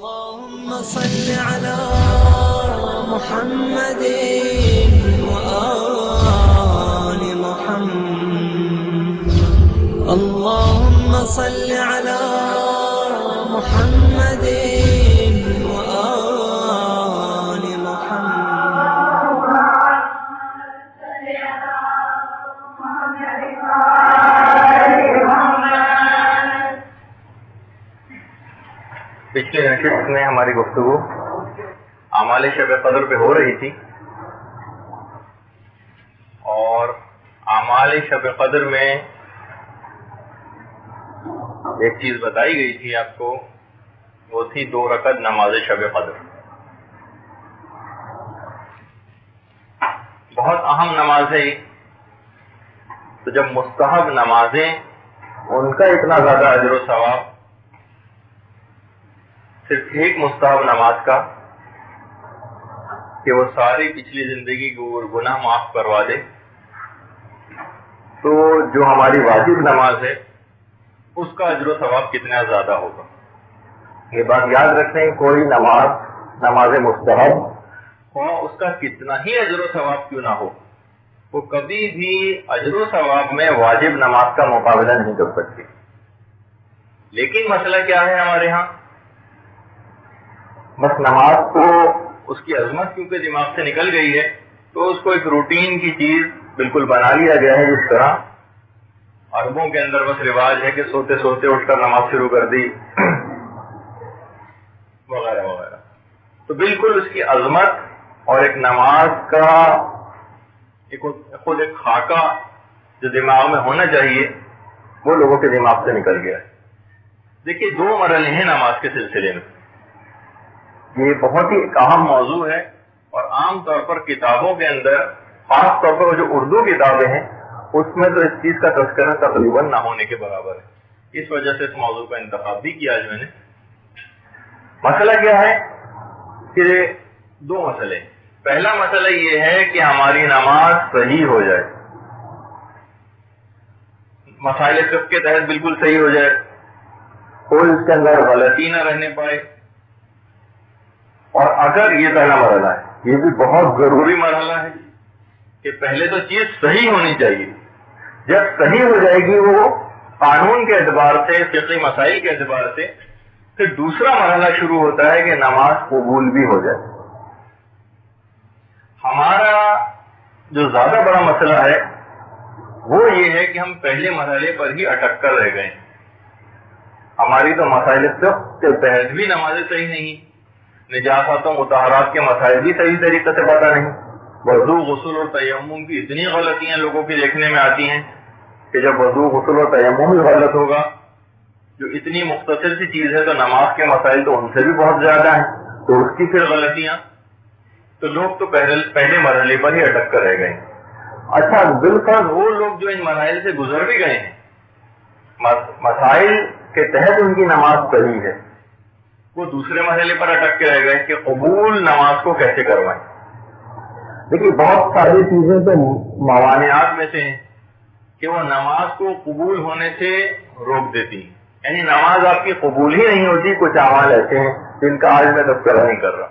اللهم صل على محمد وآل محمد. اللهم صل على محمد وآل محمد. پچھلے نشست میں ہماری گفتگو اعمال شب قدر پہ ہو رہی تھی، اور اعمال شب قدر میں ایک چیز بتائی گئی تھی آپ کو، وہ تھی 2 رکعت نماز شب قدر. بہت اہم نماز ہے یہ. تو جب مستحب نمازیں ان کا اتنا زیادہ اجر و ثواب صرف ایک مستحب نماز کا کہ وہ ساری پچھلی زندگی کے گناہ معاف کروا دے، تو جو ہماری واجب نماز ہے اس کا اجر و ثواب کتنا زیادہ ہوگا. یہ بات یاد رکھیں، کوئی نماز مستحب اس کا کتنا ہی اجر و ثواب کیوں نہ ہو، وہ کبھی بھی اجر و ثواب میں واجب نماز کا مقابلہ نہیں کر سکتی. لیکن مسئلہ کیا ہے ہمارے ہاں، بس نماز کو اس کی عظمت کیونکہ دماغ سے نکل گئی ہے تو اس کو ایک روٹین کی چیز بالکل بنا لیا گیا ہے. جس طرح عربوں کے اندر بس رواج ہے کہ سوتے سوتے اٹھ کر نماز شروع کر دی وغیرہ وغیرہ. تو بالکل اس کی عظمت اور ایک نماز کا خود ایک خاکہ جو دماغ میں ہونا چاہیے وہ لوگوں کے دماغ سے نکل گیا ہے. دیکھیے 2 مرحلے ہیں نماز کے سلسلے میں. یہ بہت ہی ایک اہم موضوع ہے، اور عام طور پر کتابوں کے اندر، خاص طور پر جو اردو کتابیں ہیں اس میں تو اس چیز کا تذکرہ تقریباً نہ ہونے کے برابر ہے. اس وجہ سے اس موضوع کا انتخاب بھی کیا آج میں نے. مسئلہ کیا ہے کہ 2 مسئلے. پہلا مسئلہ یہ ہے کہ ہماری نماز صحیح ہو جائے، مسائل فقہ کے تحت بالکل صحیح ہو جائے، کوئی اس کے اندر غلطی نہ رہنے پائے. اور اگر یہ پہلا مرحلہ ہے، یہ بھی بہت ضروری مرحلہ ہے کہ پہلے تو چیز صحیح ہونی چاہیے. جب صحیح ہو جائے گی وہ قانون کے اعتبار سے، فقہی مسائل کے اعتبار سے، پھر دوسرا مرحلہ شروع ہوتا ہے کہ نماز قبول بھی ہو جائے. ہمارا جو زیادہ بڑا مسئلہ ہے وہ یہ ہے کہ ہم پہلے مرحلے پر ہی اٹک کر رہ گئے. ہماری تو مسائل فقہ کے تحت بھی نمازیں صحیح نہیں، نجاست و مطہرات کے مسائل بھی صحیح طریقے سے پتہ نہیں. وضو، غسل اور تیمم کی اتنی غلطیاں لوگوں کی دیکھنے میں آتی ہیں کہ جب وضو، غسل اور تیمم ہی غلط ہوگا، جو اتنی مختصر سی چیز ہے، تو نماز کے مسائل تو ان سے بھی بہت زیادہ ہیں، تو اس کی پھر غلطیاں. تو لوگ تو پہلے مرحلے پر ہی اٹک کر رہ گئے. اچھا، بالکل وہ لوگ جو ان مسائل سے گزر بھی گئے ہیں، مسائل کے تحت ان کی نماز صحیح ہے، وہ دوسرے مرحلے پر اٹک کے رہ گئے کہ قبول نماز کو کیسے کروائیں. دیکھیے بہت ساری چیزیں تو موانعات میں سے ہیں کہ وہ نماز کو قبول ہونے سے روک دیتی ہیں. یعنی نماز آپ کی قبول ہی نہیں ہوتی. کچھ اعمال ایسے ہیں جن کا آج میں تذکرہ نہیں کر رہا.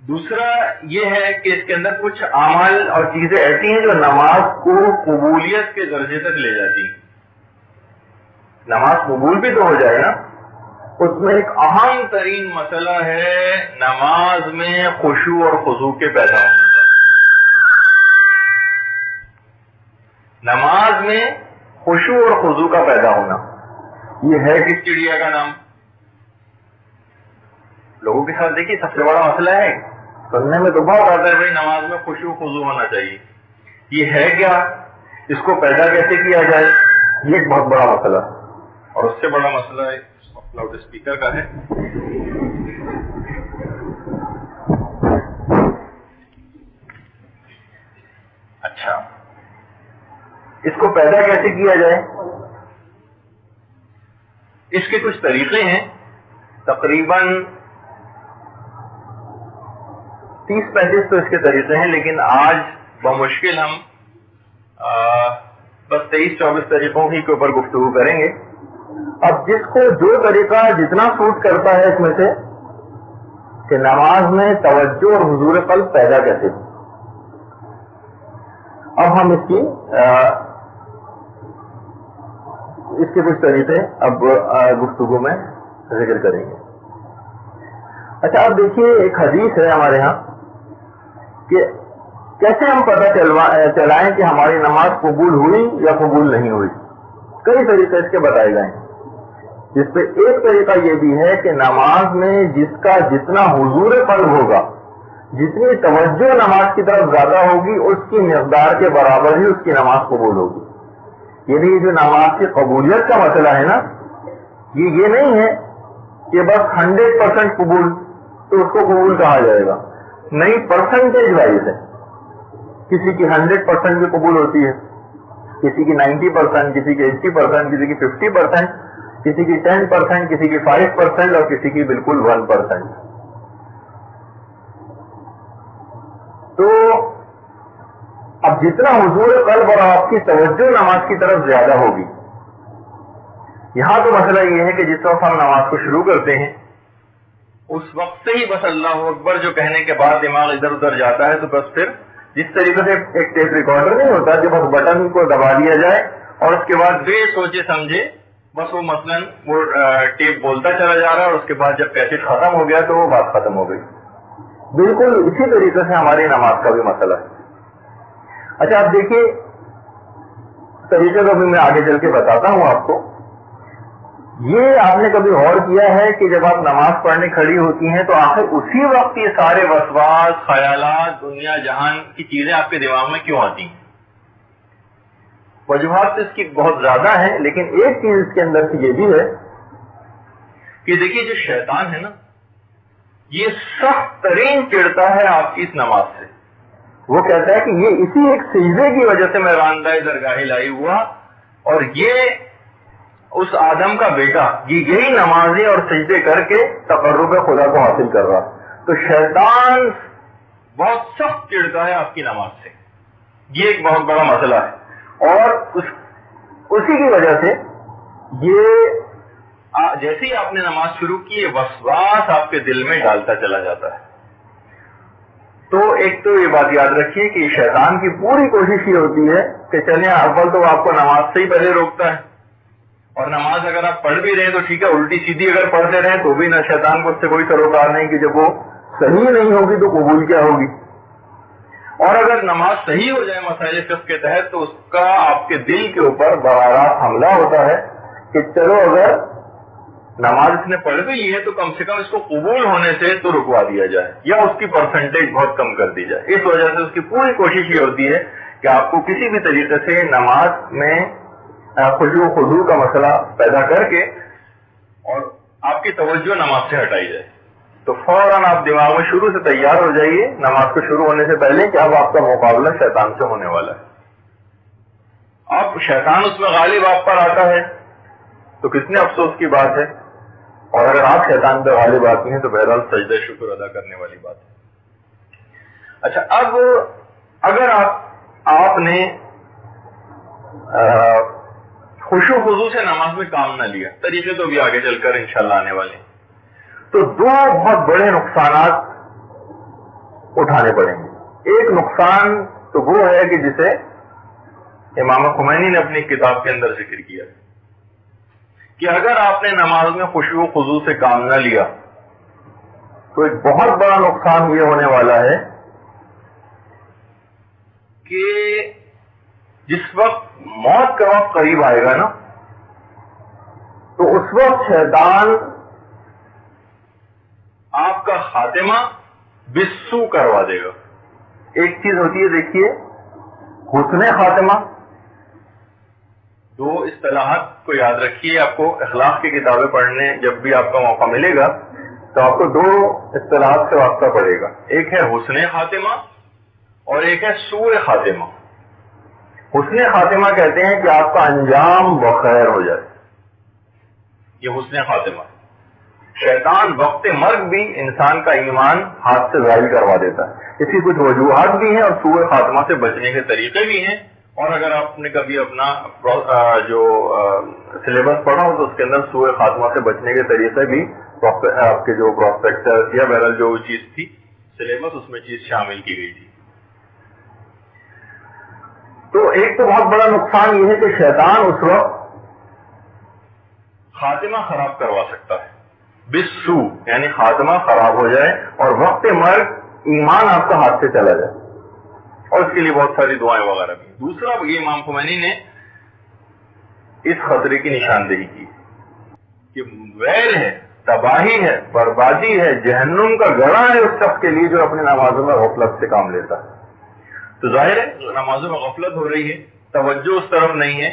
دوسرا یہ ہے کہ اس کے اندر کچھ اعمال اور چیزیں ایسی ہیں جو نماز کو قبولیت کے درجے تک لے جاتی ہیں. نماز قبول بھی تو ہو جائے نا. اس میں ایک اہم ترین مسئلہ ہے نماز میں خشوع اور خضوع کے پیدا ہونے کا. نماز میں خشوع اور خضوع کا پیدا ہونا یہ ہے کس چڑیا کا نام؟ لوگوں کے ساتھ دیکھیے سب سے بڑا مسئلہ ہے، سننے میں تو بہت آتا ہے بھائی نماز میں خشوع و خضوع ہونا چاہیے. یہ ہے کیا؟ اس کو پیدا کیسے کیا جائے؟ یہ ایک بہت بڑا مسئلہ. اور اس سے بڑا مسئلہ ہے لاؤڈ اسپیکر کا ہے. اچھا، اس کو پیدا کیسے کیا جائے؟ اس کے کچھ طریقے ہیں، تقریباً 30-35 تو اس کے طریقے ہیں، لیکن آج بمشکل ہم بس 23-24 طریقوں ہی کے اوپر گفتگو کریں گے. اب جس کو جو طریقہ جتنا سوٹ کرتا ہے اس میں سے کہ نماز میں توجہ اور حضور قلب پیدا کیسے ہو، اب ہم اس کے کچھ طریقے اب گفتگو میں ذکر کریں گے۔ اچھا اب دیکھیے ایک حدیث ہے ہمارے ہاں کہ کیسے ہم پتہ چلائیں کہ ہماری نماز قبول ہوئی یا قبول نہیں ہوئی۔ کئی طریقے اس کے بتائے گئے ہیں، جس پہ ایک طریقہ یہ بھی ہے کہ نماز میں جس کا جتنا حضور قلب ہوگا، جتنی توجہ نماز کی طرف زیادہ ہوگی، اس کی مقدار کے برابر ہی اس کی نماز قبول ہوگی۔ یعنی یہ جو نماز کی قبولیت کا مسئلہ ہے نا، یہ نہیں ہے کہ بس 100% قبول تو اس کو قبول کہا جائے گا، نہیں، پرسنٹیج وائز ہے۔ کسی کی 100% بھی قبول ہوتی ہے، کسی کی 90%، کسی کی 80%، کسی کی 50%، کسی کی 10%، کسی کی 5% اور کسی کی بالکل 1%۔ تو اب جتنا حضور قلب اور آپ کی توجہ نماز کی طرف زیادہ ہوگی، یہاں تو مسئلہ یہ ہے کہ جس وقت ہم نماز کو شروع کرتے ہیں اس وقت سے ہی بس اللہ اکبر جو کہنے کے بعد دماغ ادھر ادھر جاتا ہے، تو بس پھر جس طریقے سے ایک ٹیپ ریکارڈر نہیں ہوتا کہ بس بٹن کو دبا دیا جائے اور اس کے بعد بے سوچے سمجھے بس وہ مثلاً وہ ٹیپ بولتا چلا جا رہا ہے اور اس کے بعد جب کیسٹ ختم ہو گیا تو وہ بات ختم ہو گئی، بالکل اسی طریقے سے ہماری نماز کا بھی مسئلہ ہے۔ اچھا آپ دیکھیے طریقے کو بھی میں آگے چل کے بتاتا ہوں آپ کو۔ یہ آپ نے کبھی غور کیا ہے کہ جب آپ نماز پڑھنے کھڑی ہوتی ہیں تو آخر اسی وقت یہ سارے وسواس، خیالات، دنیا جہان کی چیزیں آپ کے دماغ میں کیوں آتی ہیں؟ وجوہات اس کی بہت زیادہ ہیں، لیکن ایک چیز اس کے اندر سے یہ بھی ہے کہ دیکھیے جو شیطان ہے نا، یہ سخت ترین چڑھتا ہے آپ کی اس نماز سے۔ وہ کہتا ہے کہ یہ اسی ایک سجدے کی وجہ سے میں راندہ درگاہ لائی ہوا، اور یہ اس آدم کا بیٹا یہی نمازیں اور سجدے کر کے تقرب خدا کو حاصل کر رہا۔ تو شیطان بہت سخت چڑھتا ہے آپ کی نماز سے، یہ ایک بہت بڑا مسئلہ ہے، اور اسی کی وجہ سے یہ جیسے ہی آپ نے نماز شروع کی یہ وسواس آپ کے دل میں ڈالتا چلا جاتا ہے۔ تو ایک تو یہ بات یاد رکھیے کہ شیطان کی پوری کوشش یہ ہوتی ہے کہ چلیں اول تو آپ کو نماز سے ہی پہلے روکتا ہے، اور نماز اگر آپ پڑھ بھی رہے ہیں تو ٹھیک ہے، الٹی سیدھی اگر پڑھتے رہیں تو بھی نہ، شیطان کو اس سے کوئی سروکار نہیں کہ جب وہ صحیح نہیں ہوگی تو قبول کیا ہوگی۔ اور اگر نماز صحیح ہو جائے مسائل فقہ کے تحت تو اس کا آپ کے دل کے اوپر براہ راست حملہ ہوتا ہے کہ چلو اگر نماز اس نے پڑھ بھی لی ہے تو کم سے کم اس کو قبول ہونے سے تو رکوا دیا جائے، یا اس کی پرسنٹیج بہت کم کر دی جائے۔ اس وجہ سے اس کی پوری کوشش یہ ہوتی ہے کہ آپ کو کسی بھی طریقے سے نماز میں خشوع و خضوع کا مسئلہ پیدا کر کے اور آپ کی توجہ نماز سے ہٹائی جائے۔ تو فوراً آپ دماغ میں شروع سے تیار ہو جائیے نماز کو شروع ہونے سے پہلے کہ اب آپ کا مقابلہ شیطان سے ہونے والا ہے۔ اب شیطان اس میں غالب آپ پر آتا ہے تو کتنے افسوس کی بات ہے، اور اگر آپ شیطان پہ غالب آتی ہیں تو بہرحال سجدہ شکر ادا کرنے والی بات ہے۔ اچھا اب اگر آپ نے خشوع خضوع سے نماز میں کام نہ لیا، طریقے تو بھی آگے چل کر انشاءاللہ آنے والے، تو دو بہت بڑے نقصانات اٹھانے پڑیں گے۔ ایک نقصان تو وہ ہے کہ جسے امام خمینی نے اپنی کتاب کے اندر ذکر کیا کہ اگر آپ نے نماز میں خشوع و خضوع سے کام نہ لیا تو ایک بہت بڑا نقصان یہ ہونے والا ہے کہ جس وقت موت کا وقت قریب آئے گا نا تو اس وقت شیطان آپ کا خاتمہ بسو کروا دے گا۔ ایک چیز ہوتی ہے دیکھیے حسن خاتمہ، دو اصطلاحات کو یاد رکھیے، آپ کو اخلاق کی کتابیں پڑھنے جب بھی آپ کا موقع ملے گا تو آپ کو دو اصطلاحات سے واسطہ پڑے گا، ایک ہے حسن خاتمہ اور ایک ہے سوء خاتمہ۔ حسن خاتمہ کہتے ہیں کہ آپ کا انجام بخیر ہو جائے، یہ حسن خاتمہ۔ شیطان وقت مرگ بھی انسان کا ایمان ہاتھ سے ظاہر کروا دیتا ہے، اس کی کچھ وجوہات بھی ہیں اور سوء خاتمہ سے بچنے کے طریقے بھی ہیں، اور اگر آپ نے کبھی اپنا جو سلیبس پڑھا ہو تو اس کے اندر سوء خاتمہ سے بچنے کے طریقے بھی آپ کے جو پروسپیکٹس یا بہرحال جو چیز تھی سلیبس اس میں چیز شامل کی گئی تھی. تو ایک تو بہت بڑا نقصان یہ ہے کہ شیطان اس وقت خاتمہ خراب کروا سکتا ہے. بالسو یعنی خاتمہ خراب ہو جائے اور وقت مرگ ایمان آپ کا ہاتھ سے چلا جائے, اور اس کے لیے بہت ساری دعائیں وغیرہ بھی. دوسرا یہ امام خمینی نے اس خطرے کی نشاندہی کی کہ ویل ہے, تباہی ہے, بربادی ہے, جہنم کا گڑھا ہے اس شخص کے لیے جو اپنی نمازوں میں غفلت سے کام لیتا ہے. تو ظاہر ہے نمازوں میں غفلت ہو رہی ہے, توجہ اس طرف نہیں ہے,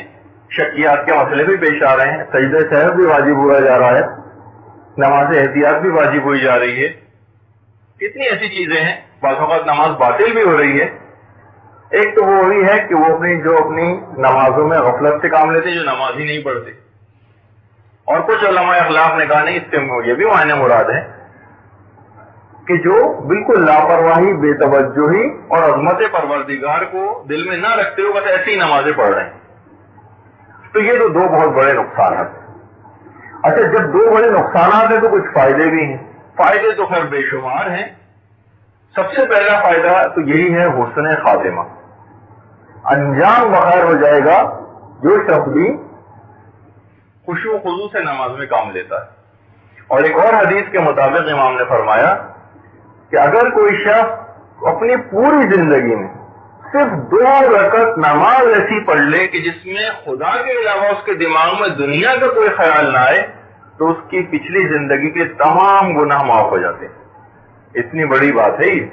شکیات کے مسئلے بھی پیش آ رہے ہیں, سجدہ سہو بھی واجب ہوا جا رہا ہے, نماز احتیاط بھی واجب ہوئی جا رہی ہے, کتنی ایسی چیزیں ہیں, بعض اوقات نماز باطل بھی ہو رہی ہے. ایک تو وہ وہی ہے کہ وہ اپنی نمازوں میں غفلت سے کام لیتے جو نماز ہی نہیں پڑھتے, اور کچھ علماء اخلاق نے کہا نہیں اس سے یہ بھی معنی مراد ہے کہ جو بالکل لاپرواہی, بے توجہی اور عظمت پروردگار کو دل میں نہ رکھتے ہوئے بس ایسی ہی نمازیں پڑھ رہے ہیں. تو یہ تو دو بہت بڑے نقصانات ہیں. اچھا جب دو بڑے نقصانات ہیں تو کچھ فائدے بھی ہیں. فائدے تو خیر بے شمار ہیں. سب سے پہلا فائدہ تو یہی ہے حسن خاتمہ, انجام بخیر ہو جائے گا جو شخص بھی خشوع و خضوع سے نماز میں کام لیتا ہے. اور ایک اور حدیث کے مطابق امام نے فرمایا کہ اگر کوئی شخص اپنی پوری زندگی میں صرف 2 رکعت نماز ایسی پڑھ لے کہ جس میں خدا کے علاوہ اس کے دماغ میں دنیا کا کوئی خیال نہ آئے, تو اس کی پچھلی زندگی کے تمام گناہ معاف ہو جاتے ہیں. اتنی بڑی بات ہے یہ.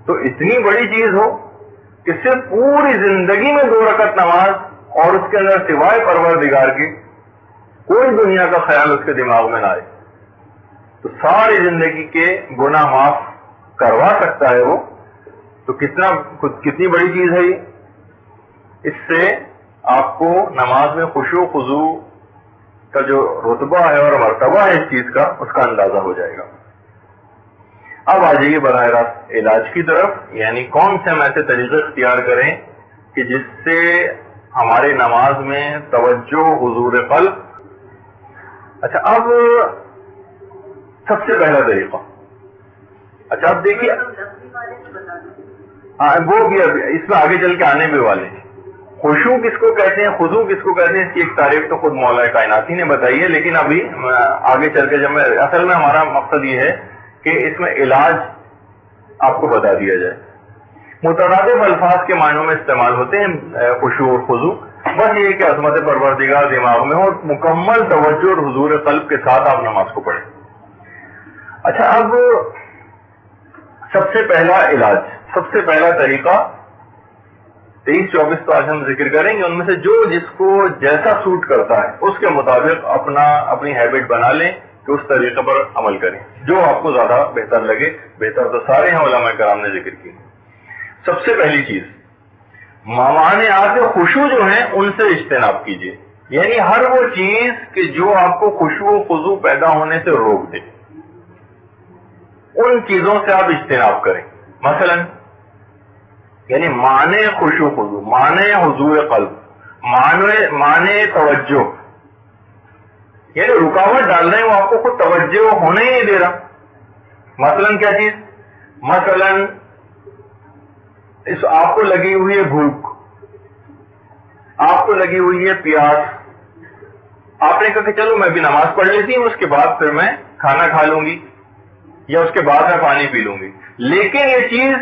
تو اتنی بڑی چیز ہو کہ صرف پوری زندگی میں 2 رکعت نماز اور اس کے اندر سوائے پروردگار کے کوئی دنیا کا خیال اس کے دماغ میں نہ آئے, تو ساری زندگی کے گناہ معاف کروا سکتا ہے وہ. تو کتنی بڑی چیز ہے یہ. اس سے آپ کو نماز میں خشوع و خضوع کا جو رتبہ ہے اور مرتبہ ہے اس چیز کا, اس کا اندازہ ہو جائے گا. اب آ جائیے براہ راست علاج کی طرف, یعنی کون سے ہم ایسے طریقے اختیار کریں کہ جس سے ہمارے نماز میں توجہ, حضور قلب. اچھا اب سب سے پہلا طریقہ, اچھا اب دیکھیے وہ بھی اس میں آگے چل کے آنے بھی والے ہیں. خشوع کس کو کہتے ہیں, خضوع کس کو کہتے ہیں, اس کی ایک تعریف تو خود مولا کائناتی نے بتائی ہے, لیکن ابھی آگے چل کے اصل میں ہمارا مقصد یہ ہے کہ اس میں علاج آپ کو بتا دیا جائے. مترادف الفاظ کے معنوں میں استعمال ہوتے ہیں خشوع اور خضوع, بس یہ کہ عظمت پروردگار دماغ میں ہو اور مکمل توجہ اور حضور قلب کے ساتھ آپ نماز کو پڑھیں. اچھا اب سب سے پہلا علاج, سب سے پہلا طریقہ 23-24 تو آج ہم ذکر کریں گے, ان میں سے جو جس کو جیسا سوٹ کرتا ہے اس کے مطابق اپنی ہیبٹ بنا لیں کہ اس طریقے پر عمل کریں جو آپ کو زیادہ بہتر لگے. بہتر تو سارے ہیں, علماء کرام نے ذکر کی. سب سے پہلی چیز ممانعات خشوع جو ہیں ان سے اجتناب کیجیے, یعنی ہر وہ چیز کہ جو آپ کو خشوع و خضوع پیدا ہونے سے روک دے, ان چیزوں سے آپ اجتناب کریں. مثلا یعنی مانع خشوع و خضوع, مانع حضور قلب, مانع توجہ, یعنی رکاوٹ ڈال رہے ہیں وہ آپ کو خود توجہ ہونے ہی نہیں دے رہا. مثلا کیا چیز, مثلا آپ کو لگی ہوئی ہے بھوک, آپ کو لگی ہوئی ہے پیاس, آپ نے کہا کہ چلو میں بھی نماز پڑھ لیتی ہوں, اس کے بعد پھر میں کھانا کھا لوں گی یا اس کے بعد میں پانی پی لوں گی. لیکن یہ چیز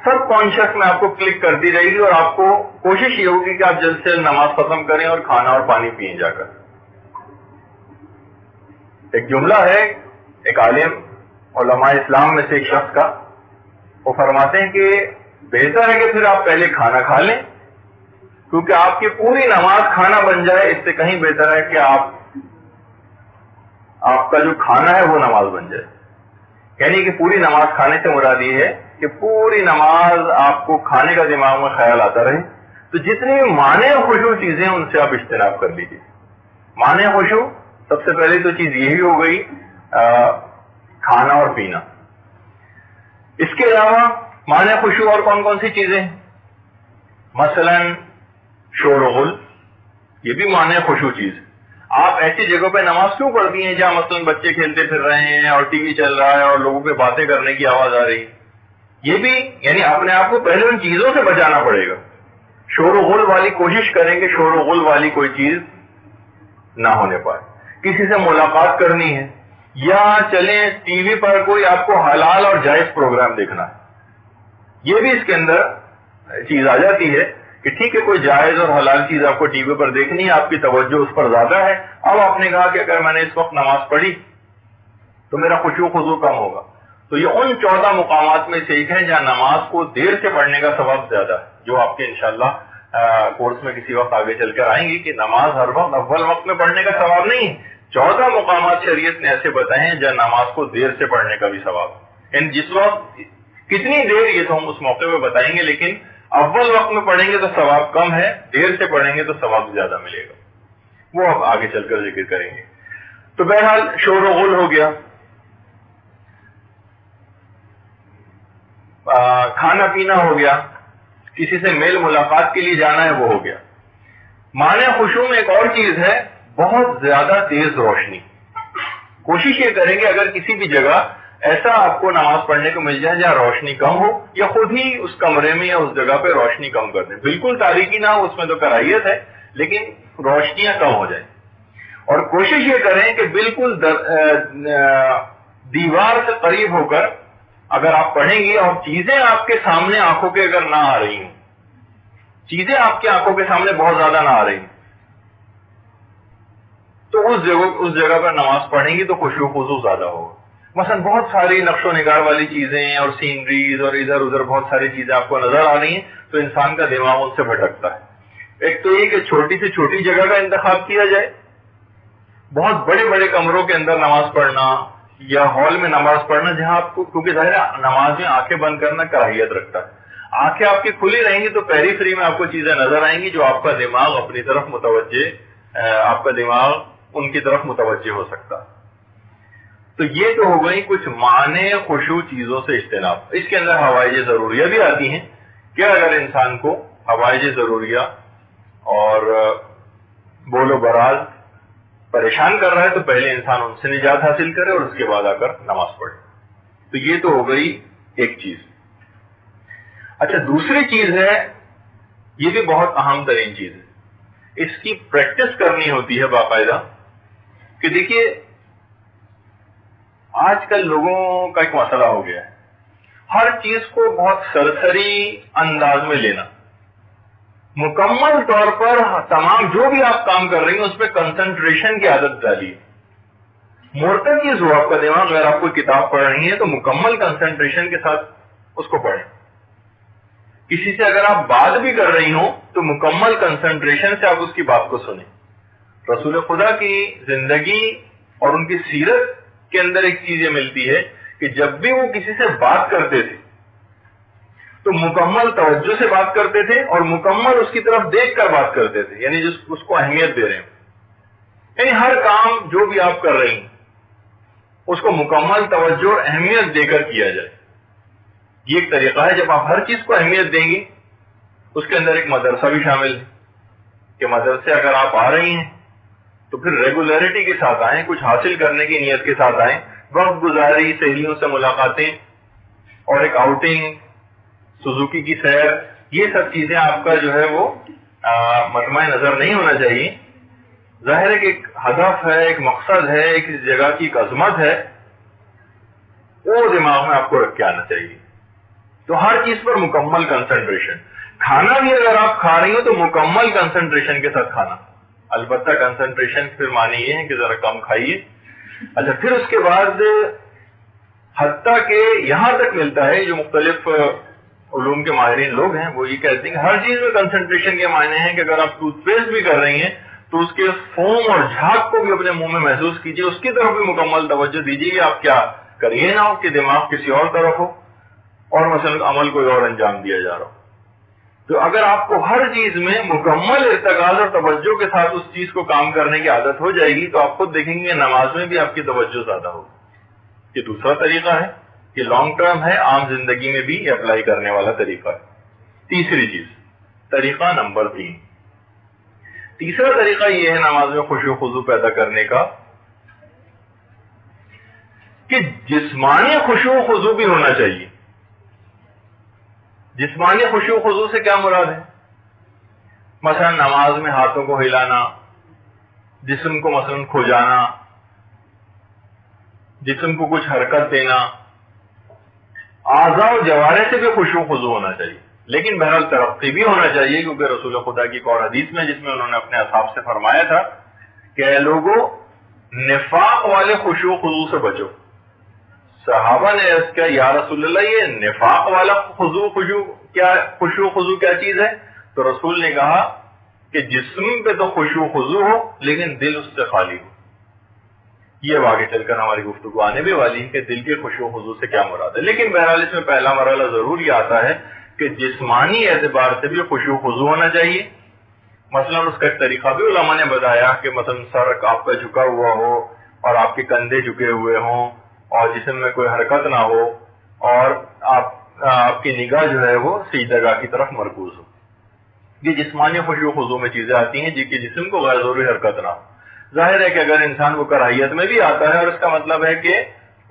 سب کانشیس میں آپ کو کلک کرتی رہے گی اور آپ کو کوشش یہ ہوگی کہ آپ جلد سے جلد نماز ختم کریں اور کھانا اور پانی پئیں جا کر. ایک جملہ ہے ایک عالم علماء اسلام میں سے ایک شخص کا, وہ فرماتے ہیں کہ بہتر ہے کہ پھر آپ پہلے کھانا کھا لیں, کیونکہ آپ کی پوری نماز کھانا بن جائے, اس سے کہیں بہتر ہے کہ آپ کا جو کھانا ہے وہ نماز بن جائے. یعنی کہ پوری نماز کھانے سے مراد یہ ہے کہ پوری نماز آپ کو کھانے کا دماغ میں خیال آتا رہے. تو جتنی بھی مانع خشوع چیزیں ان سے آپ اجتناب کر لیجیے. مانع خشوع سب سے پہلے تو چیز یہی ہو گئی کھانا اور پینا. اس کے علاوہ مانع خشوع اور کون کون سی چیزیں ہیں؟ مثلاً شور و غل، یہ بھی معنی خشوع چیز ہے. آپ ایسی جگہوں پہ نماز کیوں پڑھتی ہیں جہاں مثلاً بچے کھیلتے پھر رہے ہیں اور ٹی وی چل رہا ہے اور لوگوں پہ باتیں کرنے کی آواز آ رہی ہے؟ یہ بھی یعنی اپنے آپ کو پہلے ان چیزوں سے بچانا پڑے گا. شور و غل والی کوشش کریں کہ شور و غل والی کوئی چیز نہ ہونے پائے. کسی سے ملاقات کرنی ہے یا چلیں ٹی وی پر کوئی آپ کو حلال اور جائز پروگرام دیکھنا ہے، یہ بھی اس کے اندر چیز آ جاتی ہے کہ ٹھیک ہے کوئی جائز اور حلال چیز آپ کو ٹی وی پر دیکھنی ہے، آپ کی توجہ اس پر زیادہ ہے. اب آپ نے کہا کہ اگر میں نے اس وقت نماز پڑھی تو میرا خشوع خضوع کم ہوگا. تو یہ ان 14 مقامات میں سے ایک ہے جہاں نماز کو دیر سے پڑھنے کا ثواب زیادہ ہے، جو آپ کے انشاءاللہ کورس میں کسی وقت آگے چل کر آئیں گی کہ نماز ہر وقت اول وقت میں پڑھنے کا ثواب نہیں ہے. 14 مقامات شریعت نے ایسے بتائے ہیں جہاں نماز کو دیر سے پڑھنے کا بھی ثواب ہے. جس وقت کتنی دیر یہ تو ہم اس موقع پہ بتائیں گے، لیکن اول وقت میں پڑھیں گے تو ثواب کم ہے، دیر سے پڑھیں گے تو ثواب زیادہ ملے گا، وہ اب آگے چل کر ذکر کریں گے. تو بہرحال شور و غل ہو گیا، کھانا پینا ہو گیا، کسی سے میل ملاقات کے لیے جانا ہے وہ ہو گیا. معنی خشوع میں ایک اور چیز ہے بہت زیادہ تیز روشنی. کوشش یہ کریں کہ اگر کسی بھی جگہ ایسا آپ کو نماز پڑھنے کو مل جائے جہاں روشنی کم ہو، یا خود ہی اس کمرے میں یا اس جگہ پہ روشنی کم کر دیں. بالکل تاریکی نہ ہو، اس میں تو کراہیت ہے، لیکن روشنیاں کم ہو جائیں. اور کوشش یہ کریں کہ بالکل دیوار سے قریب ہو کر اگر آپ پڑھیں گے اور چیزیں آپ کے سامنے آنکھوں کے اگر نہ آ رہی ہوں، چیزیں آپ کی آنکھوں کے سامنے بہت زیادہ نہ آ رہی ہیں، تو اس جگہ پر نماز پڑھیں گی تو خشوع خضوع زیادہ ہوگا. مثلا بہت ساری نقش و نگار والی چیزیں اور سینریز اور ادھر ادھر بہت ساری چیزیں آپ کو نظر آ رہی ہیں تو انسان کا دماغ ان سے بھٹکتا ہے. ایک تو یہ کہ چھوٹی سے چھوٹی جگہ کا انتخاب کیا جائے. بہت بڑے بڑے کمروں کے اندر نماز پڑھنا یا ہال میں نماز پڑھنا جہاں آپ کو، کیونکہ ظاہر ہے نماز میں آنکھیں بند کرنا کراہیت رکھتا ہے. آنکھیں آپ کی کھلی رہیں گی تو پیری فری میں آپ کو چیزیں نظر آئیں گی جو آپ کا دماغ اپنی طرف متوجہ، آپ کا دماغ ان کی طرف متوجہ ہو سکتا. تو یہ تو ہو گئی کچھ معنی خشوع چیزوں سے اجتناب. اس کے اندر حوائج ضروریہ بھی آتی ہیں کہ اگر انسان کو حوائج ضروریہ اور بول و براز پریشان کر رہا ہے تو پہلے انسان ان سے نجات حاصل کرے اور اس کے بعد آ کر نماز پڑھے. تو یہ تو ہو گئی ایک چیز. اچھا، دوسری چیز ہے، یہ بھی بہت اہم ترین چیز ہے، اس کی پریکٹس کرنی ہوتی ہے باقاعدہ. کہ دیکھیے آج کل لوگوں کا ایک مسئلہ ہو گیا ہے ہر چیز کو بہت سرسری انداز میں لینا. مکمل طور پر تمام جو بھی آپ کام کر رہی ہیں اس پہ کنسنٹریشن کی عادت ڈالیے. مرتکز ہو آپ کا دماغ. اگر آپ کوئی کتاب پڑھ رہی ہیں تو مکمل کنسنٹریشن کے ساتھ اس کو پڑھیں. کسی سے اگر آپ بات بھی کر رہی ہوں تو مکمل کنسنٹریشن سے آپ اس کی بات کو سنیں. رسول خدا کی زندگی اور ان کی سیرت کے اندر ایک چیز یہ ملتی ہے کہ جب بھی وہ کسی سے بات کرتے تھے تو مکمل توجہ سے بات کرتے تھے اور مکمل اس کی طرف دیکھ کر بات کرتے تھے، یعنی اس کو اہمیت دے رہے ہیں. یعنی ہر کام جو بھی آپ کر رہی ہیں اس کو مکمل توجہ اور اہمیت دے کر کیا جائے. یہ ایک طریقہ ہے. جب آپ ہر چیز کو اہمیت دیں گی اس کے اندر ایک مدرسہ بھی شامل ہے کہ مدرسے اگر آپ آ رہی ہیں تو پھر ریگولیرٹی کے ساتھ آئیں، کچھ حاصل کرنے کی نیت کے ساتھ آئیں. وقت گزاری، سہیلیوں سے ملاقاتیں اور ایک آؤٹنگ، سوزوکی کی سیر، یہ سب چیزیں آپ کا جو ہے وہ مطمع نظر نہیں ہونا چاہیے. ظاہر ہے کہ ایک ہدف ہے، ایک مقصد ہے، ایک جگہ کی ایک عظمت ہے، وہ دماغ میں آپ کو رکھ کے آنا چاہیے. تو ہر چیز پر مکمل کنسنٹریشن. کھانا بھی اگر آپ کھا رہی ہو تو مکمل کنسنٹریشن کے ساتھ کھانا. البتہ کنسنٹریشن پھر معنی یہ ہے کہ ذرا کم کھائیے. اچھا، پھر اس کے بعد حتیٰ کہ یہاں تک ملتا ہے جو مختلف علوم کے ماہرین لوگ ہیں وہ یہ کہتے ہیں کہ ہر چیز میں کنسنٹریشن کے معنی ہیں کہ اگر آپ ٹوتھ پیسٹ بھی کر رہی ہیں تو اس کے فوم اور جھاگ کو بھی اپنے منہ میں محسوس کیجیے، اس کی طرف بھی مکمل توجہ دیجیے کہ آپ کیا کریے نہ ہو کہ دماغ کسی اور طرف ہو اور مثلا عمل کوئی اور انجام دیا جا رہا ہو. تو اگر آپ کو ہر چیز میں مکمل ارتکاز اور توجہ کے ساتھ اس چیز کو کام کرنے کی عادت ہو جائے گی تو آپ خود دیکھیں گے نماز میں بھی آپ کی توجہ زیادہ ہوگی. یہ دوسرا طریقہ ہے، یہ لانگ ٹرم ہے، عام زندگی میں بھی اپلائی کرنے والا طریقہ ہے. تیسری چیز طریقہ نمبر 3. تیسرا طریقہ یہ ہے نماز میں خشوع و خضوع پیدا کرنے کا کہ جسمانی خشوع و خضوع بھی ہونا چاہیے. جسمانی خشوع و خضوع سے کیا مراد ہے؟ مثلا نماز میں ہاتھوں کو ہلانا، جسم کو مثلا کھجانا، جسم کو کچھ حرکت دینا، اعضاء و جوارح سے بھی خشوع و خضوع ہونا چاہیے. لیکن بہرحال ترقی بھی ہونا چاہیے، کیونکہ رسول خدا کی ایک اور حدیث میں جس میں انہوں نے اپنے اصحاب سے فرمایا تھا کہ اے لوگوں، نفاق والے خشوع و خضوع سے بچو. صحابہ نے عرض کیا یا رسول اللہ، یہ نفاق والا خشوع و خضوع کیا چیز ہے؟ تو رسول نے کہا کہ جسم پہ تو خشوع و خضوع ہو لیکن دل اس سے خالی ہو. یہ آگے چل کر ہماری گفتگو آنے بھی والی ہے کہ دل کے خشوع و خضوع سے کیا مراد ہے. لیکن بہرحال اس میں پہلا مرحلہ ضرور یہ آتا ہے کہ جسمانی اعتبار سے بھی خشوع و خضوع ہونا چاہیے. مثلا اس کا ایک طریقہ بھی علماء نے بتایا کہ مثلا سر آپ کا جھکا ہوا ہو اور آپ کے کندھے جھکے ہوئے ہوں اور جسم میں کوئی حرکت نہ ہو اور آپ کی نگاہ جو ہے وہ سجدہ کی طرف مرکوز ہو. یہ جسمانی خشوع و خضوع میں چیزیں آتی ہیں جن کی جسم کو غیر ضروری حرکت نہ ہو. ظاہر ہے کہ اگر انسان کو کراہیت میں بھی آتا ہے اور اس کا مطلب ہے کہ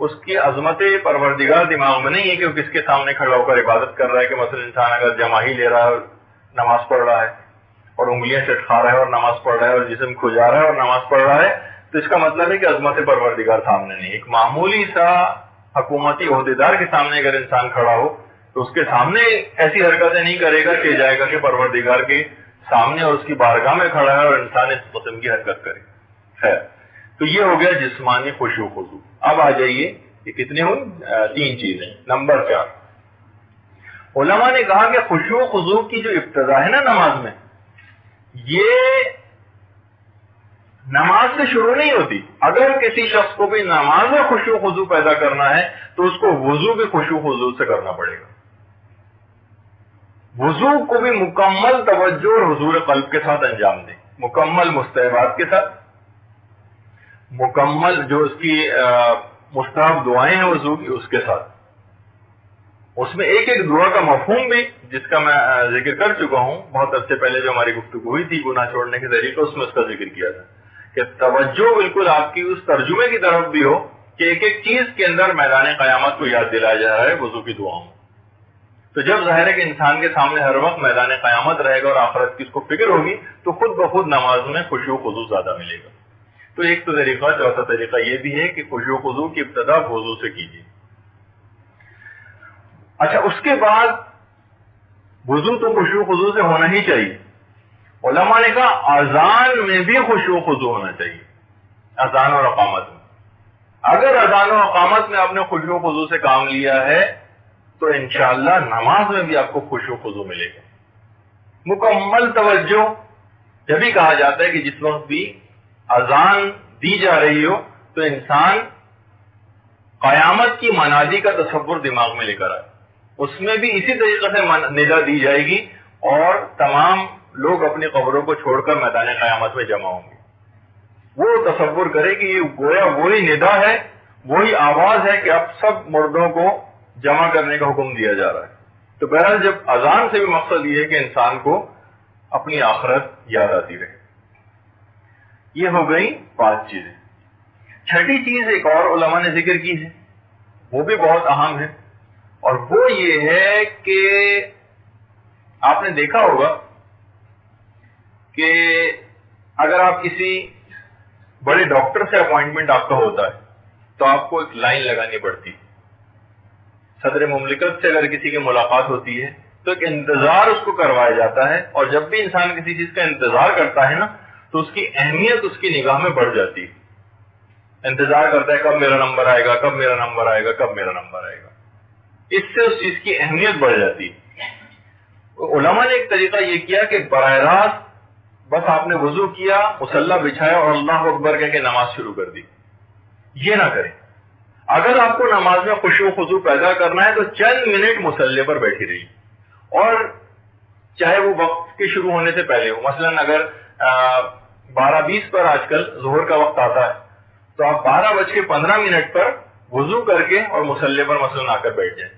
اس کی عظمت پروردگار دماغ میں نہیں ہے کہ وہ کس کے سامنے کھڑا ہو کر عبادت کر رہا ہے، کہ مثلا انسان اگر جماہی لے رہا ہے اور نماز پڑھ رہا ہے اور انگلیاں چٹکا رہا ہے اور نماز پڑھ رہا ہے اور جسم کھجا رہا ہے اور نماز پڑھ رہا ہے، تو اس کا مطلب ہے کہ عظمت پروردگار سامنے نہیں. ایک معمولی سا حکومتی عہدیدار کے سامنے اگر انسان کھڑا ہو تو اس کے سامنے ایسی حرکتیں نہیں کرے گا کہ جائے گا کہ پروردگار کے سامنے اور اس کی بارگاہ میں کھڑا ہے اور انسان اس قسم کی حرکت کرے. خیر، تو یہ ہو گیا جسمانی خشوع و خضوع. اب آ جائیے یہ کتنے ہوئی؟ 3 چیزیں. نمبر 4، علماء نے کہا کہ خشوع و خضوع کی جو ابتدا ہے نا نماز میں، یہ نماز سے شروع نہیں ہوتی. اگر کسی شخص کو بھی نماز میں خشوع و خضوع پیدا کرنا ہے تو اس کو وضو بھی خشوع و خضوع سے کرنا پڑے گا. وضو کو بھی مکمل توجہ اور حضور قلب کے ساتھ انجام دیں، مکمل مستحبات کے ساتھ، مکمل جو اس کی مستحب دعائیں ہیں وضو کی اس کے ساتھ. اس میں ایک ایک دعا کا مفہوم بھی جس کا میں ذکر کر چکا ہوں بہت عرصے پہلے جو ہماری گفتگو ہوئی تھی گناہ چھوڑنے کے طریقے، اس میں اس کا ذکر کیا تھا کہ توجہ بالکل آپ کی اس ترجمے کی طرف بھی ہو کہ ایک ایک چیز کے اندر میدان قیامت کو یاد دلایا جا رہا ہے وضو کی دعاؤں. تو جب ظاہر ہے کہ انسان کے سامنے ہر وقت میدان قیامت رہے گا اور آخرت کی اس کو فکر ہوگی تو خود بخود نماز میں خشوع و خضوع زیادہ ملے گا. تو ایک تو طریقہ، چوتھا طریقہ یہ بھی ہے کہ خشوع و خضوع کی ابتدا وضو سے کیجیے. اچھا، اس کے بعد وضو تو خشوع و خضوع سے ہونا ہی چاہیے. علماء نے کہا اذان میں بھی خشوع و خضوع ہونا چاہیے. اذان اور اقامت میں اگر اذان و اقامت میں آپ نے خشوع و خضوع سے کام لیا ہے تو انشاءاللہ نماز میں بھی آپ کو خشوع و خضوع ملے گا. مکمل توجہ. جب بھی کہا جاتا ہے کہ جس وقت بھی اذان دی جا رہی ہو تو انسان قیامت کی منادی کا تصور دماغ میں لے کر آئے. اس میں بھی اسی طریقے سے ندا دی جائے گی اور تمام لوگ اپنی قبروں کو چھوڑ کر میدان قیامت میں جمع ہوں گے. وہ تصور کرے کہ یہ گویا وہی ندا ہے، وہی آواز ہے کہ اب سب مردوں کو جمع کرنے کا حکم دیا جا رہا ہے. تو بہرحال جب اذان سے بھی مقصد یہ ہے کہ انسان کو اپنی آخرت یاد آتی رہے. یہ ہو گئی 5 چیزیں. چھٹی چیز ایک اور علماء نے ذکر کی ہے، وہ بھی بہت اہم ہے، اور وہ یہ ہے کہ آپ نے دیکھا ہوگا کہ اگر آپ کسی بڑے ڈاکٹر سے اپوائنٹمنٹ آپ کا ہوتا ہے تو آپ کو ایک لائن لگانی پڑتی ہے. صدر مملکت سے اگر کسی کی ملاقات ہوتی ہے تو ایک انتظار اس کو کروایا جاتا ہے، اور جب بھی انسان کسی چیز کا انتظار کرتا ہے نا تو اس کی اہمیت اس کی نگاہ میں بڑھ جاتی ہے. انتظار کرتا ہے کب میرا نمبر آئے گا، کب میرا نمبر آئے گا، کب میرا نمبر آئے گا. اس سے اس چیز کی اہمیت بڑھ جاتی ہے. علماء نے ایک طریقہ یہ کیا کہ براہ راست بس آپ نے وضو کیا، مصلی بچھایا اور اللہ اکبر کہہ کے نماز شروع کر دی. یہ نہ کریں. اگر آپ کو نماز میں خشوع و خضوع پیدا کرنا ہے تو چند منٹ مصلی پر بیٹھی رہی، اور چاہے وہ وقت کے شروع ہونے سے پہلے ہو. مثلا اگر 12:20 پر آج کل ظہر کا وقت آتا ہے تو آپ 12:15 پر وضو کر کے اور مصلی پر مثلا آ کر بیٹھ جائیں.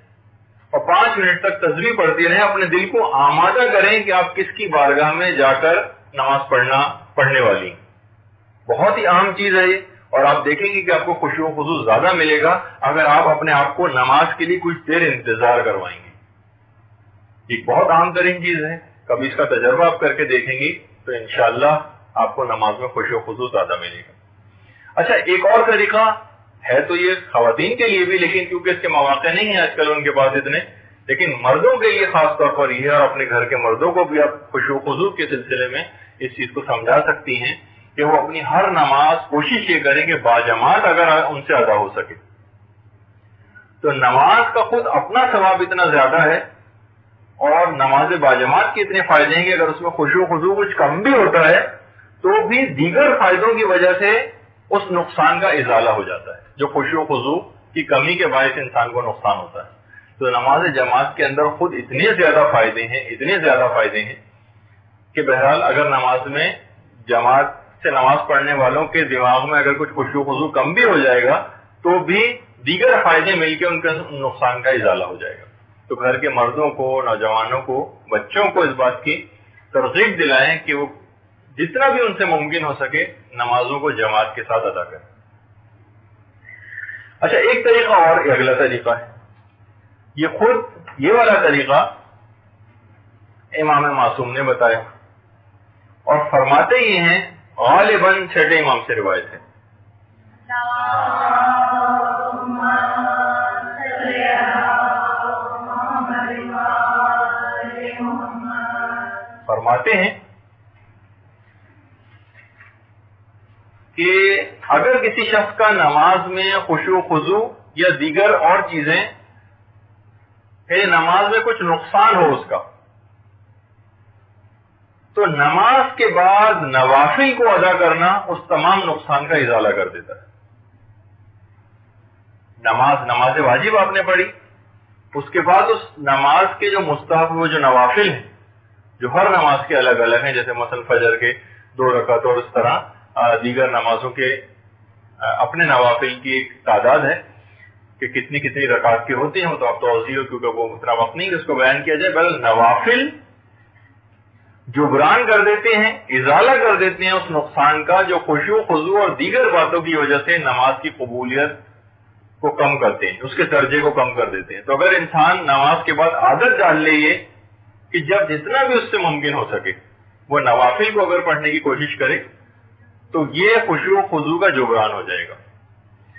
اور 5 منٹ تک تسبیح پڑھتے رہیں. اپنے دل کو آمادہ کریں کہ آپ کس کی بارگاہ میں جا کر نماز پڑھنے والی. بہت ہی عام چیز ہے یہ, اور آپ دیکھیں گے کہ آپ کو خشوع و خضوع زیادہ ملے گا اگر آپ اپنے آپ کو نماز کے لیے کچھ دیر انتظار کروائیں گے. یہ بہت عام ترین چیز ہے, کبھی اس کا تجربہ آپ کر کے دیکھیں گے تو انشاءاللہ آپ کو نماز میں خشوع و خضوع زیادہ ملے گا. اچھا, ایک اور طریقہ ہے تو یہ خواتین کے لیے بھی, لیکن کیونکہ اس کے مواقع نہیں ہیں آج کل ان کے پاس اتنے, لیکن مردوں کے لیے خاص طور پر یہ ہے, اور اپنے گھر کے مردوں کو بھی آپ خشوع و خضوع کے سلسلے میں اس چیز کو سمجھا سکتی ہیں کہ وہ اپنی ہر نماز کوشش یہ کریں کہ باجماعت اگر ان سے ادا ہو سکے. تو نماز کا خود اپنا ثواب اتنا زیادہ ہے, اور نماز باجماعت کے اتنے فائدے ہیں کہ اگر اس میں خشوع و خضوع کچھ کم بھی ہوتا ہے تو بھی دیگر فائدوں کی وجہ سے اس نقصان کا ازالہ ہو جاتا ہے جو خشوع و خضوع کی کمی کے باعث انسان کو نقصان ہوتا ہے. تو نماز جماعت کے اندر خود اتنے زیادہ فائدے ہیں کہ بہرحال اگر نماز میں جماعت سے نماز پڑھنے والوں کے دماغ میں اگر کچھ خشوع و خضوع کم بھی ہو جائے گا تو بھی دیگر فائدے مل کے ان کے نقصان کا ازالہ ہو جائے گا. تو گھر کے مردوں کو, نوجوانوں کو, بچوں کو اس بات کی ترغیب دلائیں کہ وہ جتنا بھی ان سے ممکن ہو سکے نمازوں کو جماعت کے ساتھ ادا کریں. اچھا, ایک طریقہ اور, یہ اگلا طریقہ ہے, یہ والا طریقہ امام معصوم نے بتایا, اور فرماتے یہ ہیں, غالباً چھٹے امام سے روایت ہے, فرماتے ہیں کہ اگر کسی شخص کا نماز میں خشوع و خضوع یا دیگر اور چیزیں کہ نماز میں کچھ نقصان ہو اس کا, تو نماز کے بعد نوافل کو ادا کرنا اس تمام نقصان کا ازالہ کر دیتا ہے. نماز واجب آپ نے پڑھی, اس کے بعد اس نماز کے جو مستحب وہ جو نوافل ہیں جو ہر نماز کے الگ الگ ہیں, جیسے مثلا فجر کے 2 رکعت اور اس طرح دیگر نمازوں کے اپنے نوافل کی ایک تعداد ہے کہ کتنی رکعت کے ہوتے ہیں, وہ تو آپ توضیح ہو کیونکہ وہ اتنا وقت نہیں کہ اس کو بیان کیا جائے, بل نوافل جبران کر دیتے ہیں, ازالہ کر دیتے ہیں اس نقصان کا جو خشوع و خضوع اور دیگر باتوں کی وجہ سے نماز کی قبولیت کو کم کرتے ہیں, اس کے درجے کو کم کر دیتے ہیں. تو اگر انسان نماز کے بعد عادت ڈال لے یہ کہ جب جتنا بھی اس سے ممکن ہو سکے وہ نوافل کو اگر پڑھنے کی کوشش کرے تو یہ خشوع و خضوع کا جبران ہو جائے گا.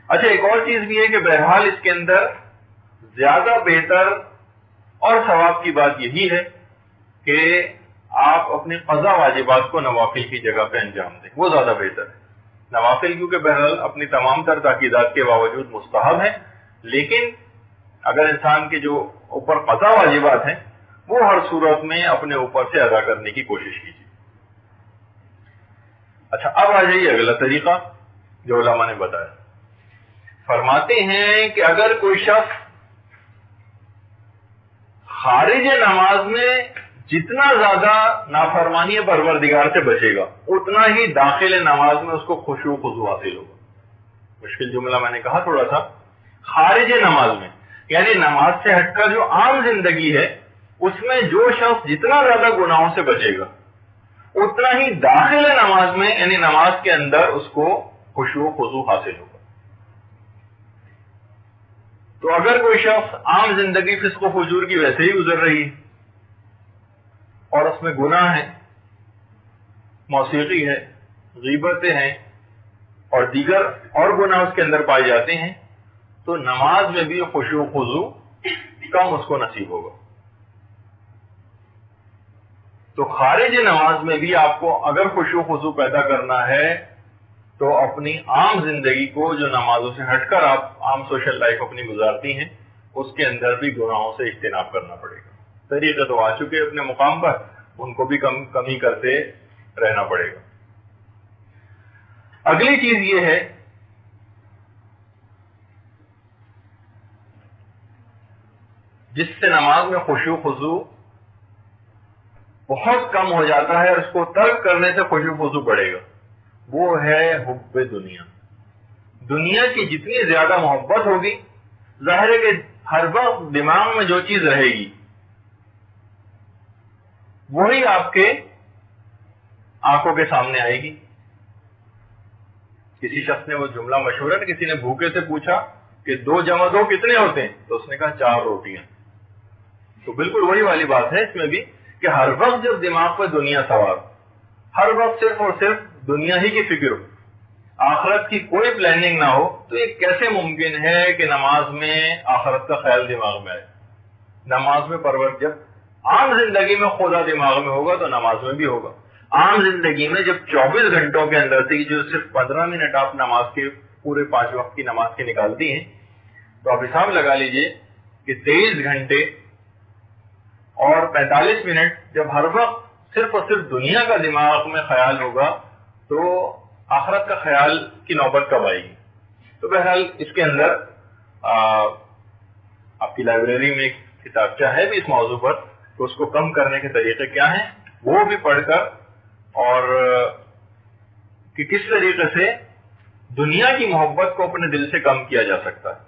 اچھا, ایک اور چیز بھی ہے کہ بہرحال اس کے اندر زیادہ بہتر اور ثواب کی بات یہی ہے کہ آپ اپنے قضا واجبات کو نوافل کی جگہ پہ انجام دیں, وہ زیادہ بہتر ہے. نوافل کیونکہ بہرحال اپنی تمام تر تاکیدات کے باوجود مستحب ہیں, لیکن اگر انسان کے جو اوپر قضا واجبات ہیں وہ ہر صورت میں اپنے اوپر سے ادا کرنے کی کوشش کیجیے. اچھا, اب آ جائیے اگلا طریقہ جو علماء نے بتایا. فرماتے ہیں کہ اگر کوئی شخص خارج نماز میں جتنا زیادہ نافرمانی پروردگار سے بچے گا اتنا ہی داخل نماز میں اس کو خشوع و خضوع حاصل ہوگا. مشکل جملہ میں نے کہا تھوڑا سا. خارج نماز میں یعنی نماز سے ہٹ کر جو عام زندگی ہے اس میں جو شخص جتنا زیادہ گناہوں سے بچے گا اتنا ہی داخل نماز میں یعنی نماز کے اندر اس کو خشوع و خضوع حاصل ہوگا. تو اگر کوئی شخص عام زندگی فسق و فجور کی ویسے ہی گزر رہی ہے اور اس میں گناہ ہے, موسیقی ہے, غیبتیں ہیں اور دیگر اور گناہ اس کے اندر پائے جاتے ہیں, تو نماز میں بھی خشوع و خضوع کم اس کو نصیب ہوگا. تو خارج نماز میں بھی آپ کو اگر خشوع و خضوع پیدا کرنا ہے تو اپنی عام زندگی کو جو نمازوں سے ہٹ کر آپ عام سوشل لائف اپنی گزارتی ہیں اس کے اندر بھی گناہوں سے اجتناب کرنا پڑے گا. طریقے تو آ چکے اپنے مقام پر, ان کو بھی کمی کرتے رہنا پڑے گا. اگلی چیز یہ ہے جس سے نماز میں خشوع و خضوع بہت کم ہو جاتا ہے اور اس کو ترک کرنے سے خشوع و خضوع بڑھے گا, وہ ہے حب دنیا. دنیا کی جتنی زیادہ محبت ہوگی, ظاہر ہے کہ ہر وقت دماغ میں جو چیز رہے گی وہی آپ کے آنکھوں کے سامنے آئے گی. کسی شخص نے وہ جملہ مشہور ہے نا، کسی نے بھوکے سے پوچھا کہ 2 جمع 2 کتنے ہوتے ہیں؟ تو اس نے کہا 4 روٹیاں. تو بالکل وہی والی بات ہے اس میں بھی کہ ہر وقت جب دماغ پر دنیا سوار، ہر وقت صرف اور صرف دنیا ہی کی فکر ہو، آخرت کی کوئی پلاننگ نہ ہو، تو یہ کیسے ممکن ہے کہ نماز میں آخرت کا خیال دماغ میں آئے؟ نماز میں جب عام زندگی میں خدا دماغ میں ہوگا تو نماز میں بھی ہوگا. عام زندگی میں جب 24 گھنٹوں کے اندر سے جو صرف 15 منٹ آپ نماز کے پورے 5 وقت کی نماز کے نکالتی ہیں، تو آپ حساب لگا لیجئے کہ 23 گھنٹے اور 45 منٹ جب ہر وقت صرف اور صرف دنیا کا دماغ میں خیال ہوگا تو آخرت کا خیال کی نوبت کب آئے گی؟ تو بہرحال اس کے اندر آپ کی لائبریری میں ایک کتابچہ ہے بھی اس موضوع پر، تو اس کو کم کرنے کے طریقے کیا ہیں وہ بھی پڑھ کر، اور کہ کس طریقے سے دنیا کی محبت کو اپنے دل سے کم کیا جا سکتا ہے.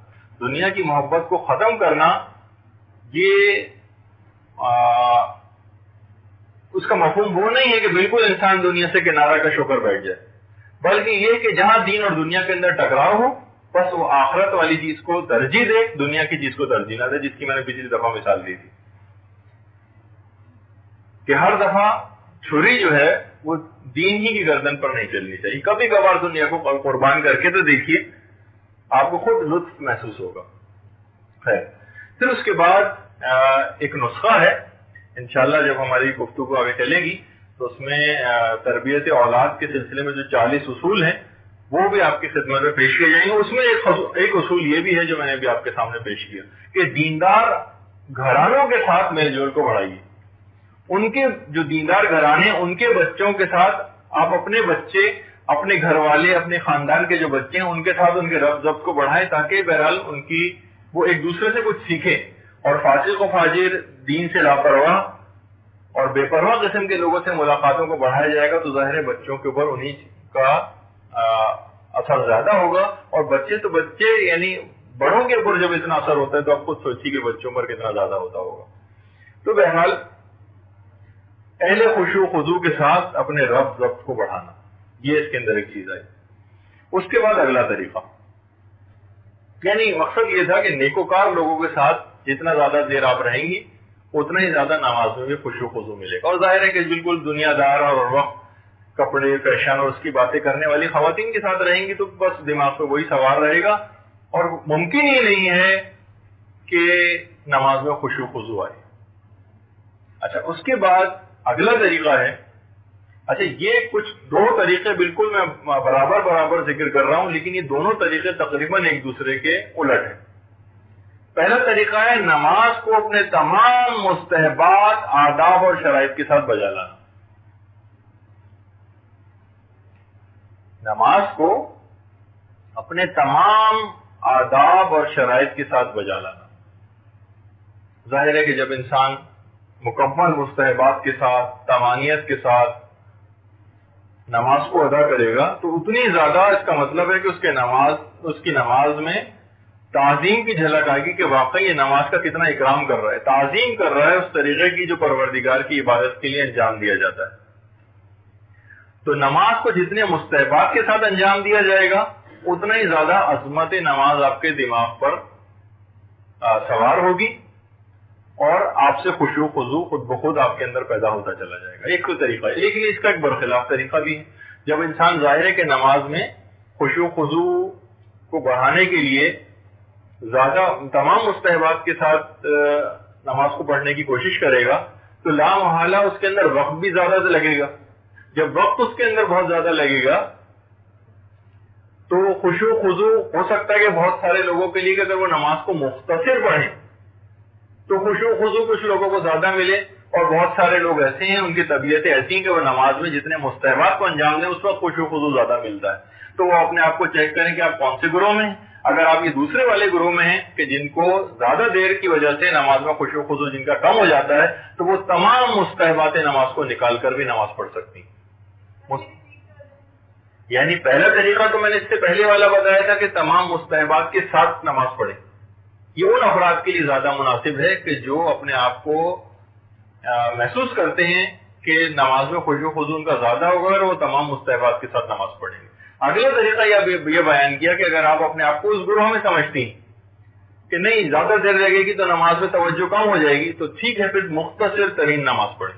دنیا کی محبت کو ختم کرنا یہ اس کا مفہوم وہ نہیں ہے کہ بالکل انسان دنیا سے کنارہ کش ہو کر بیٹھ جائے، بلکہ یہ کہ جہاں دین اور دنیا کے اندر ٹکراؤ ہو بس وہ آخرت والی چیز کو ترجیح دے، دنیا کی چیز کو ترجیح نہ دے، جس کی میں نے پچھلی دفعہ مثال دی تھی کہ ہر دفعہ چھری جو ہے وہ دین ہی کی گردن پر نہیں چلنی چاہیے. کبھی کبھار دنیا کو قربان کر کے تو دیکھیے، آپ کو خود لطف محسوس ہوگا. پھر اس کے بعد ایک نسخہ ہے، انشاءاللہ جب ہماری گفتگو آگے چلے گی تو اس میں تربیت اولاد کے سلسلے میں جو 40 اصول ہیں وہ بھی آپ کی خدمت میں پیش کیے جائیں گے. اس میں ایک اصول یہ بھی ہے جو میں نے بھی آپ کے سامنے پیش کیا کہ دیندار گھرانوں کے ساتھ میل جول کو بڑھائیے. ان کے جو دیندار گھرانے ان کے بچوں کے ساتھ آپ اپنے بچے، اپنے گھر والے، اپنے خاندان کے جو بچے ہیں ان کے ساتھ ان کے ربط ضبط کو بڑھائیں تاکہ بہرحال ان کی وہ ایک دوسرے سے کچھ سیکھیں. اور فاسق و فاجر، دین سے لاپرواہ اور بے پرواہ قسم کے لوگوں سے ملاقاتوں کو بڑھایا جائے گا تو ظاہر ہے بچوں کے اوپر انہی کا اثر زیادہ ہوگا. اور بچے تو بچے، یعنی بڑوں کے اوپر جب اتنا اثر ہوتا ہے تو آپ خود سوچیے کہ بچوں پر کتنا زیادہ ہوتا ہوگا. تو بہرحال اہل خشوع و خضوع کے ساتھ اپنے ربط ضبط کو بڑھانا، یہ اس کے اندر ایک چیز آئی. اس کے بعد اگلا طریقہ، یعنی مقصد یہ تھا کہ نیکوکار لوگوں کے ساتھ جتنا زیادہ دیر آپ رہیں گی اتنا ہی زیادہ نماز میں بھی خشوع و خضوع ملے گا. اور ظاہر ہے کہ بالکل دنیا دار اور وقت کپڑے فیشن اور اس کی باتیں کرنے والی خواتین کے ساتھ رہیں گی تو بس دماغ پہ وہی سوار رہے گا اور ممکن ہی نہیں ہے کہ نماز میں خشوع و خضوع آئے. اچھا، اس کے بعد اگلا طریقہ ہے، اچھا یہ کچھ 2 طریقے بالکل میں برابر ذکر کر رہا ہوں لیکن یہ دونوں طریقے تقریباً ایک دوسرے کے الٹ ہیں. پہلا طریقہ ہے نماز کو اپنے تمام مستحبات، آداب اور شرائط کے ساتھ بجا لانا. نماز کو اپنے تمام آداب اور شرائط کے ساتھ بجا لانا. ظاہر ہے کہ جب انسان مکمل مستحبات کے ساتھ، تمانیت کے ساتھ نماز کو ادا کرے گا تو اتنی زیادہ اس کا مطلب ہے کہ اس کی نماز میں تعظیم کی جھلک آئے گی کہ واقعی یہ نماز کا کتنا اکرام کر رہا ہے، تعظیم کر رہا ہے اس طریقے کی جو پروردگار کی عبادت کے لیے انجام دیا جاتا ہے. تو نماز کو جتنے مستحبات کے ساتھ انجام دیا جائے گا اتنا ہی زیادہ عظمت نماز آپ کے دماغ پر سوار ہوگی اور آپ سے خشوع و خضوع خود بخود آپ کے اندر پیدا ہوتا چلا جائے گا. ایک تو طریقہ ہے، لیکن اس کا ایک برخلاف طریقہ بھی ہے. جب انسان ظاہر ہے کہ نماز میں خشوع و خضوع کو بڑھانے کے لیے زیادہ تمام مستحبات کے ساتھ نماز کو پڑھنے کی کوشش کرے گا تو لا محالہ اس کے اندر وقت بھی زیادہ لگے گا. جب وقت اس کے اندر بہت زیادہ لگے گا تو خشوع و خضوع ہو سکتا ہے کہ بہت سارے لوگوں کے لیے کہ اگر وہ نماز کو مختصر پڑھیں تو خشوع و خضوع کچھ لوگوں کو زیادہ ملے، اور بہت سارے لوگ ایسے ہیں ان کی طبیعتیں ایسی ہیں کہ وہ نماز میں جتنے مستحبات کو انجام دیں اس وقت خشوع و خضوع زیادہ ملتا ہے. تو وہ اپنے آپ کو چیک کریں کہ آپ کون سے گروہ میں ہیں. اگر آپ یہ دوسرے والے گروہ میں ہیں کہ جن کو زیادہ دیر کی وجہ سے نماز میں خشوع و خضوع جن کا کم ہو جاتا ہے تو وہ تمام مستحبات نماز کو نکال کر بھی نماز پڑھ سکتی ہیں. یعنی پہلا طریقہ تو میں نے اس سے پہلے والا بتایا تھا کہ تمام مستحبات کے ساتھ نماز پڑھیں، یہ ان افراد کے لیے زیادہ مناسب ہے کہ جو اپنے آپ کو محسوس کرتے ہیں کہ نماز میں خشوع و خضوع ان کا زیادہ ہوگا اور وہ تمام مستحبات کے ساتھ نماز پڑھیں گے. اگلا طریقہ یہ بیان کیا کہ اگر آپ اپنے آپ کو اس گروہ میں سمجھتی ہیں کہ نہیں زیادہ دیر لگے گی تو نماز میں توجہ کم ہو جائے گی، تو ٹھیک ہے، پھر مختصر ترین نماز پڑھیں.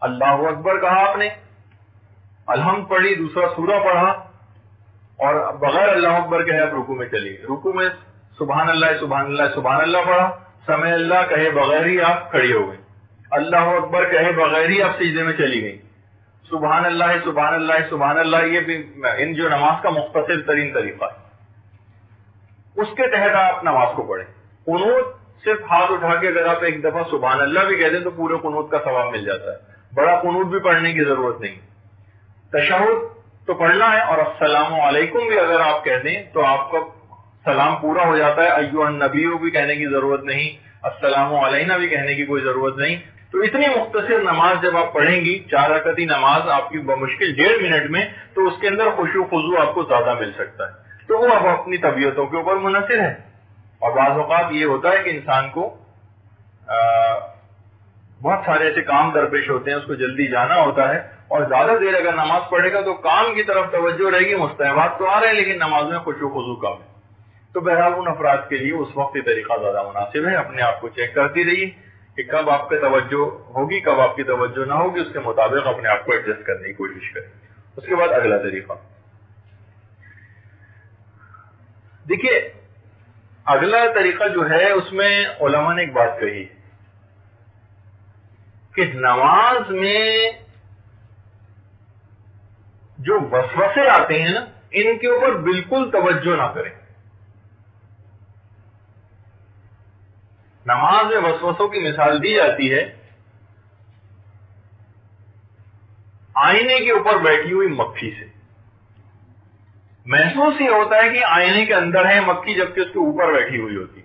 اللہ اکبر کہا آپ نے، الحمد پڑھی، دوسرا سورہ پڑھا، اور بغیر اللہ اکبر کہے آپ رکوع میں چلی گئی. رکوع میں سبحان اللہ سبحان اللہ سبحان اللہ پڑھا، سمع اللہ کہے بغیر ہی آپ کھڑی ہو گئی، اللہ اکبر کہے بغیر ہی آپ سجدے میں چلی گئی، سبحان اللہ سبحان اللہ سبحان اللہ. یہ بھی ان جو نماز کا مختصر ترین طریقہ ہے، اس کے تحت آپ نماز کو پڑھیں. قنوت صرف ہاتھ اٹھا کے اگر آپ ایک دفعہ سبحان اللہ بھی کہہ دیں تو پورے قنوت کا ثواب مل جاتا ہے، بڑا قنوت بھی پڑھنے کی ضرورت نہیں. تشہد تو پڑھنا ہے، اور السلام علیکم بھی اگر آپ کہہ دیں تو آپ کا سلام پورا ہو جاتا ہے. ایھا النبی بھی کہنے کی ضرورت نہیں، السلام علینا بھی کہنے کی کوئی ضرورت نہیں. تو اتنی مختصر نماز جب آپ پڑھیں گی، 4 رکعتی نماز آپ کی بمشکل 1.5 منٹ میں، تو اس کے اندر خشوع و خضوع آپ کو زیادہ مل سکتا ہے. تو وہ اب اپنی طبیعتوں کے اوپر منحصر ہے. اور بعض اوقات یہ ہوتا ہے کہ انسان کو بہت سارے ایسے کام درپیش ہوتے ہیں، اس کو جلدی جانا ہوتا ہے، اور زیادہ دیر اگر نماز پڑھے گا تو کام کی طرف توجہ رہے گی، مستحبات تو آ رہے ہیں لیکن نماز میں خشوع و خضوع کم ہے. تو بہرحال ان افراد کے لیے اس وقت یہ طریقہ زیادہ مناسب ہے. اپنے آپ کو چیک کرتی رہیے کہ کب آپ کی توجہ ہوگی، کب آپ کی توجہ نہ ہوگی، اس کے مطابق اپنے آپ کو ایڈجسٹ کرنے کی کوشش کریں. اس کے بعد اگلا طریقہ دیکھیے، اگلا طریقہ جو ہے اس میں علماء نے ایک بات کہی کہ نماز میں جو وسوسے آتے ہیں نا، ان کے اوپر بالکل توجہ نہ کریں. نماز میں وسوسوں کی مثال دی جاتی ہے آئینے کے اوپر بیٹھی ہوئی مکھی سے. محسوس یہ ہوتا ہے کہ آئینے کے اندر ہے مکھی جبکہ اس کے اوپر بیٹھی ہوئی ہوتی.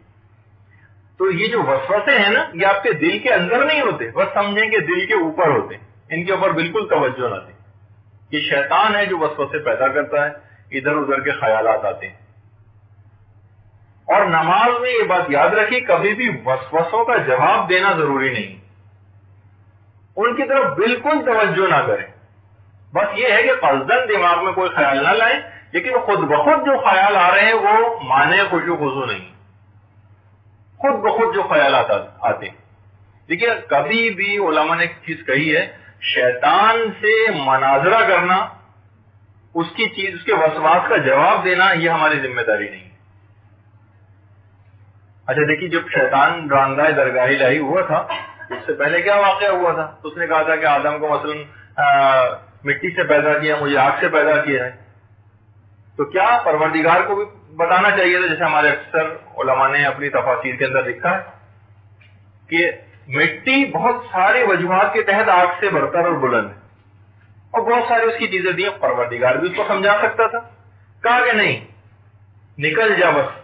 تو یہ جو وسوسے ہیں نا، یہ آپ کے دل کے اندر نہیں ہوتے، بس سمجھیں کہ دل کے اوپر ہوتے، ان کے اوپر بالکل توجہ نہ دیں. یہ شیطان ہے جو وسوسے پیدا کرتا ہے، ادھر ادھر کے خیالات آتے ہیں. اور نماز میں یہ بات یاد رکھیں، کبھی بھی وسوسوں کا جواب دینا ضروری نہیں، ان کی طرف بالکل توجہ نہ کریں. بس یہ ہے کہ قصداً دماغ میں کوئی خیال نہ لائیں، لیکن خود بخود جو خیال آ رہے ہیں وہ معنی خشوع و خضوع نہیں، خود بخود جو خیالات آتے ہیں. دیکھیے، کبھی بھی علماء نے ایک چیز کہی ہے، شیطان سے مناظرہ کرنا، اس کی چیز، اس کے وسواس کا جواب دینا، یہ ہماری ذمہ داری نہیں. اچھا دیکھیے، جب شیطان راندہ درگاہ الہی ہوا تھا، اس سے پہلے کیا واقعہ ہوا تھا؟ تو اس نے کہا تھا کہ آدم کو مثلا مٹی سے پیدا کیا، مجھے آگ سے پیدا کیا ہے. تو کیا پروردگار کو بھی بتانا چاہیے تھا، جیسے ہمارے اکثر علماء نے اپنی تفاسیر کے اندر لکھا ہے کہ مٹی بہت ساری وجوہات کے تحت آگ سے برتر اور بلند ہے، اور بہت ساری اس کی چیزیں دی. پروردگار بھی اس کو سمجھا سکتا تھا، کہا کہ نہیں، نکل جا، بس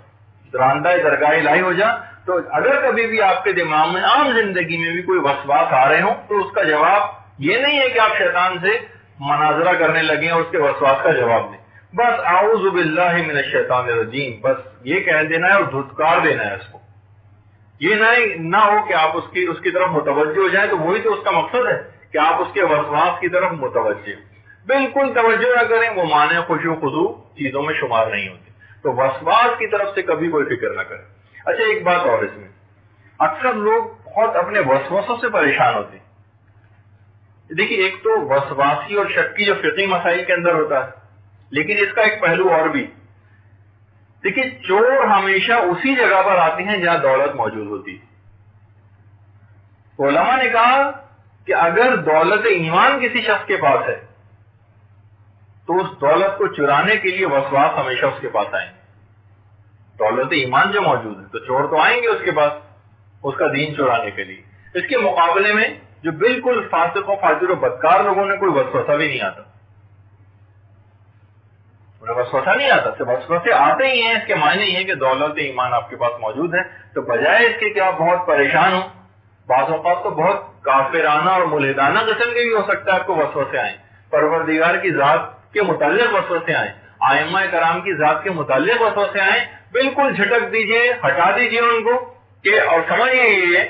راندہ درگاہ الہی ہو جا. تو اگر کبھی بھی آپ کے دماغ میں عام زندگی میں بھی کوئی وسواس آ رہے ہوں تو اس کا جواب یہ نہیں ہے کہ آپ شیطان سے مناظرہ کرنے لگیں اور اس کے وسواس کا جواب دیں. بس اعوذ باللہ من الشیطان الرجیم، بس یہ کہہ دینا ہے اور دھتکار دینا ہے اس کو. یہ نہ ہو کہ آپ اس کی طرف متوجہ ہو جائیں، تو وہی تو اس کا مقصد ہے کہ آپ اس کے وسواس کی طرف متوجہ بالکل توجہ نہ کریں، وہ معنی خشوع و خضوع چیزوں میں شمار نہیں ہوتے. تو وسواس کی طرف سے کبھی کوئی فکر نہ کریں. اچھا، ایک بات اور اس میں، اکثر لوگ بہت اپنے وسوسوں سے پریشان ہوتے ہیں. دیکھیے، ایک تو وسواسی اور شکی جو فقہی مسائل کے اندر ہوتا ہے، لیکن اس کا ایک پہلو اور بھی. دیکھیے، چور ہمیشہ اسی جگہ پر آتے ہیں جہاں دولت موجود ہوتی ہے. علماء نے کہا کہ اگر دولت ایمان کسی شخص کے پاس ہے تو اس دولت کو چرانے کے لیے وسواس ہمیشہ اس کے پاس آئیں. دولت ایمان جو موجود ہے تو چور تو آئیں گے اس کے پاس، اس کا دین چرانے کے لیے. اس کے مقابلے میں جو بالکل فاسق و فاجر و بدکار لوگوں نے کوئی وسوسہ بھی نہیں آتا، انہیں وسوسہ نہیں آتا. تو وسوسے آتے ہی ہیں، اس کے معنی یہ ہے کہ دولت ایمان آپ کے پاس موجود ہے. تو بجائے اس کے کہ آپ بہت پریشان ہوں، بعض اوقات تو بہت کافرانہ اور ملحدانہ قسم کے بھی ہو سکتا ہے آپ کو وسوسے آئیں، پروردگار کی ذات کے متعلق وسوسے آئیں، ائمہ کرام کی ذات کے متعلق وسوسے آئیں بالکل جھٹک دیجئے، ہٹا دیجئے ان کو، کہ اور سمجھیے یہ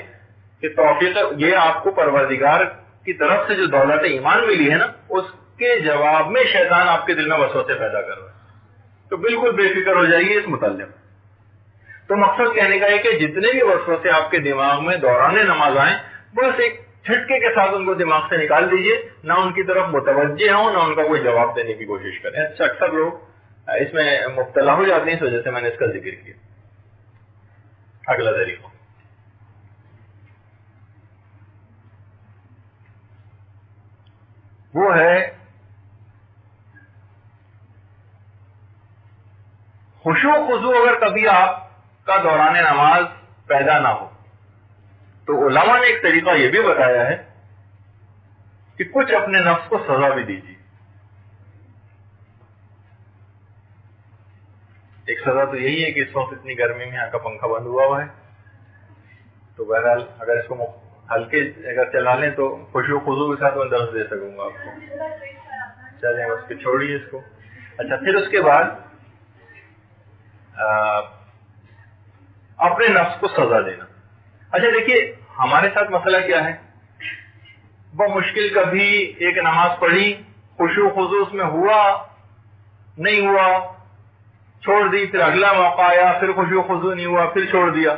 کہ توفیق یہ آپ کو پروردگار کی طرف سے جو دولت ایمان ملی ہے نا، اس کے جواب میں شیطان آپ کے دل میں وسوسے پیدا کر رہا ہے، تو بالکل بے فکر ہو جائیے اس متعلق۔ تو مقصد کہنے کا ہے کہ جتنے بھی وسوسے آپ کے دماغ میں دوران نماز آئیں، بس ایک جھٹکے کے ساتھ ان کو دماغ سے نکال دیجئے، نہ ان کی طرف متوجہ ہوں، نہ ان کا کوئی جواب دینے کی کوشش کریں۔ اکثر لوگ اس میں مبتلا ہو جاتے ہیں، اس وجہ سے میں نے اس کا ذکر کیا۔ اگلا طریقہ وہ ہے خشوع خضوع۔ اگر کبھی آپ کا دوران نماز پیدا نہ ہو تو علماء نے ایک طریقہ یہ بھی بتایا ہے کہ کچھ اپنے نفس کو سزا بھی دیجیے۔ ایک سزا تو یہی ہے کہ اس وقت اتنی گرمی میں یہاں کا پنکھا بند ہوا ہے، تو بہرحال اگر اس کو ہلکے اگر چلا لیں تو خشوع خضوع کے ساتھ میں درس دے سکوں گا آپ کو۔ چلیں بس پھر چھوڑیے اس کو۔ اچھا، پھر اس کے بعد اپنے نفس کو سزا دینا۔ اچھا دیکھیے ہمارے ساتھ مسئلہ کیا ہے، بمشکل کبھی ایک نماز پڑھی، خشوع خضوع اس میں ہوا نہیں ہوا، چھوڑ دی، پھر اگلا موقع آیا، پھر خشوع خضوع نہیں ہوا، پھر چھوڑ دیا۔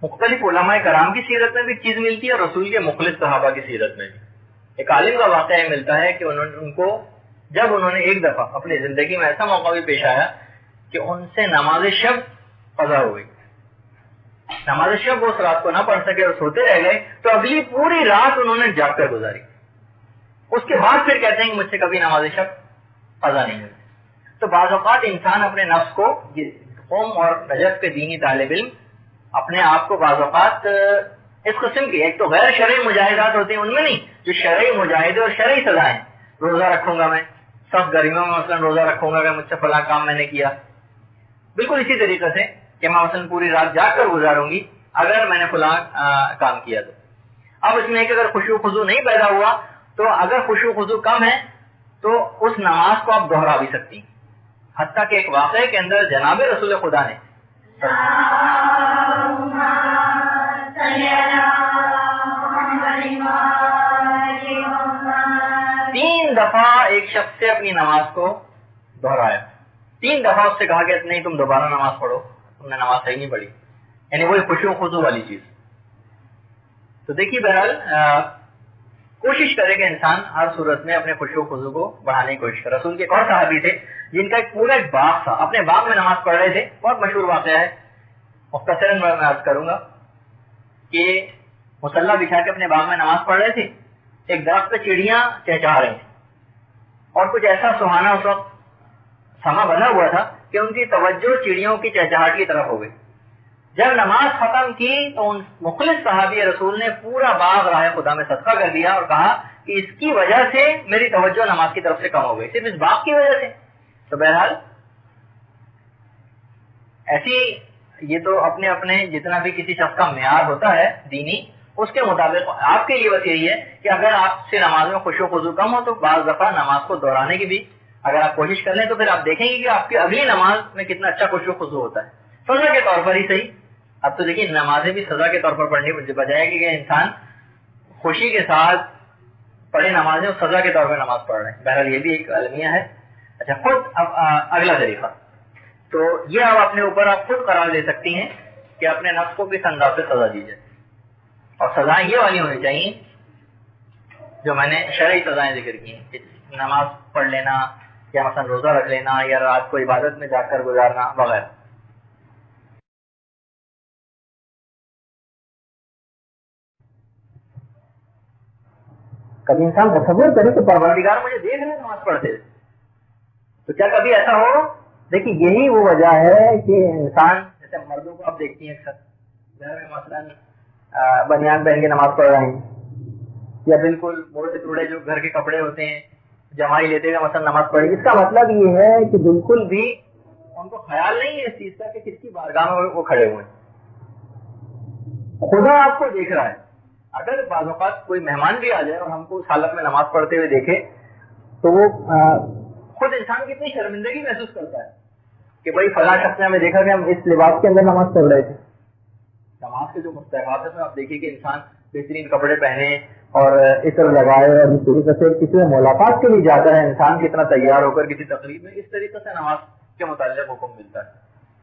مختلف علماء کرام کی سیرت میں بھی چیز ملتی ہے اور رسول کے مخلص صحابہ کی سیرت میں بھی۔ ایک عالم کا واقعہ ملتا ہے کہ ان کو جب انہوں نے ایک دفعہ اپنی زندگی میں ایسا موقع بھی پیش آیا کہ ان سے نماز شب قضا ہو گئی، نماز شب وہ اس رات کو نہ پڑھ سکے اور سوتے رہ گئے، تو اگلی پوری رات انہوں نے جاگ کر گزاری۔ اس کے بعد پھر کہتے ہیں کہ مجھ سے کبھی نماز شب قضا نہیں ہوئی۔ تو بعض اوقات انسان اپنے نفس کو، قوم اور نجف کے دینی طالب علم اپنے آپ کو بعض اوقات اس قسم کی، ایک تو غیر شرعی مجاہدات ہوتے ہیں، ان میں نہیں، جو شرعی مجاہدے اور شرعی سزائیں، روزہ رکھوں گا میں سخت گرمیوں میں مثلا روزہ رکھوں گا کہ مجھ سے فلاں کام میں نے کیا، بالکل اسی طریقے سے کہ میں مثلا پوری رات جاگ کر گزاروں گی اگر میں نے فلاں کام کیا تو۔ اب اس میں ایک اگر خشوع خضوع نہیں پیدا ہوا تو اگر خشوع خضوع کم ہے تو اس نماز کو آپ دوہرا بھی سکتی، حتیٰ کہ ایک واقعے کے اندر جناب رسول خدا نے 3 دفعہ ایک شخص سے اپنی نماز کو دہرایا، 3 دفعہ اس سے کہا کہ نہیں تم دوبارہ نماز پڑھو، تم نے نماز صحیح نہیں پڑھی، یعنی وہی خشوع خضوع والی چیز۔ تو دیکھیے بہرحال کوشش کرے کہ انسان ہر صورت میں اپنے خشوع خضوع کو بڑھانے کی کوشش کرے۔ رسول کے ایک اور صحابی تھے جن کا ایک پورا ایک باغ تھا، اپنے باغ میں نماز پڑھ رہے تھے، بہت مشہور واقعہ ہے، مختصراً میں عرض کروں گا کہ مصلی بچھا کے اپنے باغ میں نماز پڑھ رہے تھے، ایک درخت پہ چڑیاں چہچہا رہی تھیں اور کچھ ایسا سہانا اس وقت سما بنا ہوا تھا کہ ان کی توجہ چڑیوں کی چہچہاہٹ کی طرف ہو گئی۔ جب نماز ختم کی تو ان مخلص صحابی رسول نے پورا باغ راہ خدا میں صدقہ کر دیا اور کہا کہ اس کی وجہ سے میری توجہ نماز کی طرف سے کم ہو گئی، صرف اس باغ کی وجہ سے۔ تو بہرحال ایسی یہ تو اپنے اپنے جتنا بھی کسی شخص کا معیار ہوتا ہے دینی، اس کے مطابق آپ کے لیے بس یہی ہے کہ اگر آپ سے نماز میں خشوع خضوع کم ہو تو بعض دفعہ نماز کو دہرانے کی بھی اگر آپ کوشش کر لیں تو پھر آپ دیکھیں گے کہ آپ کی اگلی نماز میں کتنا اچھا خشوع خضوع ہوتا ہے، سزا کے طور پر ہی صحیح۔ اب تو دیکھیے نمازیں بھی سزا کے طور پر پڑھنی بجائے کہ انسان خوشی کے ساتھ پڑھے نمازیں اور سزا کے طور پر نماز پڑھ رہے ہیں، بہرحال یہ بھی ایک المیہ ہے۔ اچھا، خود اب اگلا طریقہ تو یہ اب اپنے اوپر آپ خود قرار دے سکتی ہیں کہ اپنے نفس کو کس انداز سے سزا دی جائے، اور سزائیں یہ والی ہونی چاہیے جو میں نے شرعی سزائیں ذکر کی ہیں، کہ نماز پڑھ لینا یا مثلا روزہ رکھ لینا یا رات کو عبادت میں جا کر گزارنا وغیرہ۔ کبھی انسان تصور کرے کہ پروردگار مجھے دیکھ رہے نماز پڑھتے ہوئے، تو کیا کبھی ایسا ہو؟ دیکھیے یہی وہ وجہ ہے کہ انسان جیسے مردوں کو آپ دیکھتی ہیں اکثر گھر میں مثلا بنیان پہن کے نماز پڑھ رہے ہیں، یا بالکل موٹے ٹوڑے جو گھر کے کپڑے ہوتے ہیں جمائی لیتے ہوئے مثلا نماز پڑھی۔ اس کا مطلب یہ ہے کہ بالکل بھی ان کو خیال نہیں ہے اس چیز کا کہ کس کی بارگاہ میں وہ کھڑے ہوئے ہیں، خدا آپ کو دیکھ رہا ہے۔ اگر بعض اوقات کوئی مہمان بھی آ جائے اور ہم کو اس حالت میں نماز پڑھتے ہوئے دیکھے تو وہ خود انسان کتنی شرمندگی محسوس کرتا ہے کہ بھائی فلاں شخص نے ہمیں دیکھا کہ ہم اس لباس کے اندر نماز پڑھ رہے تھے. نماز کے جو مستحقات ہیں آپ دیکھیے کہ انسان بہترین کپڑے پہنے اور عطر لگائے اور اس طریقے سے کسی ملاقات کے لیے جاتا ہے, انسان کتنا تیار ہو کر کسی تقریب میں, اس طریقے سے نماز کے متعلق حکم ملتا ہے.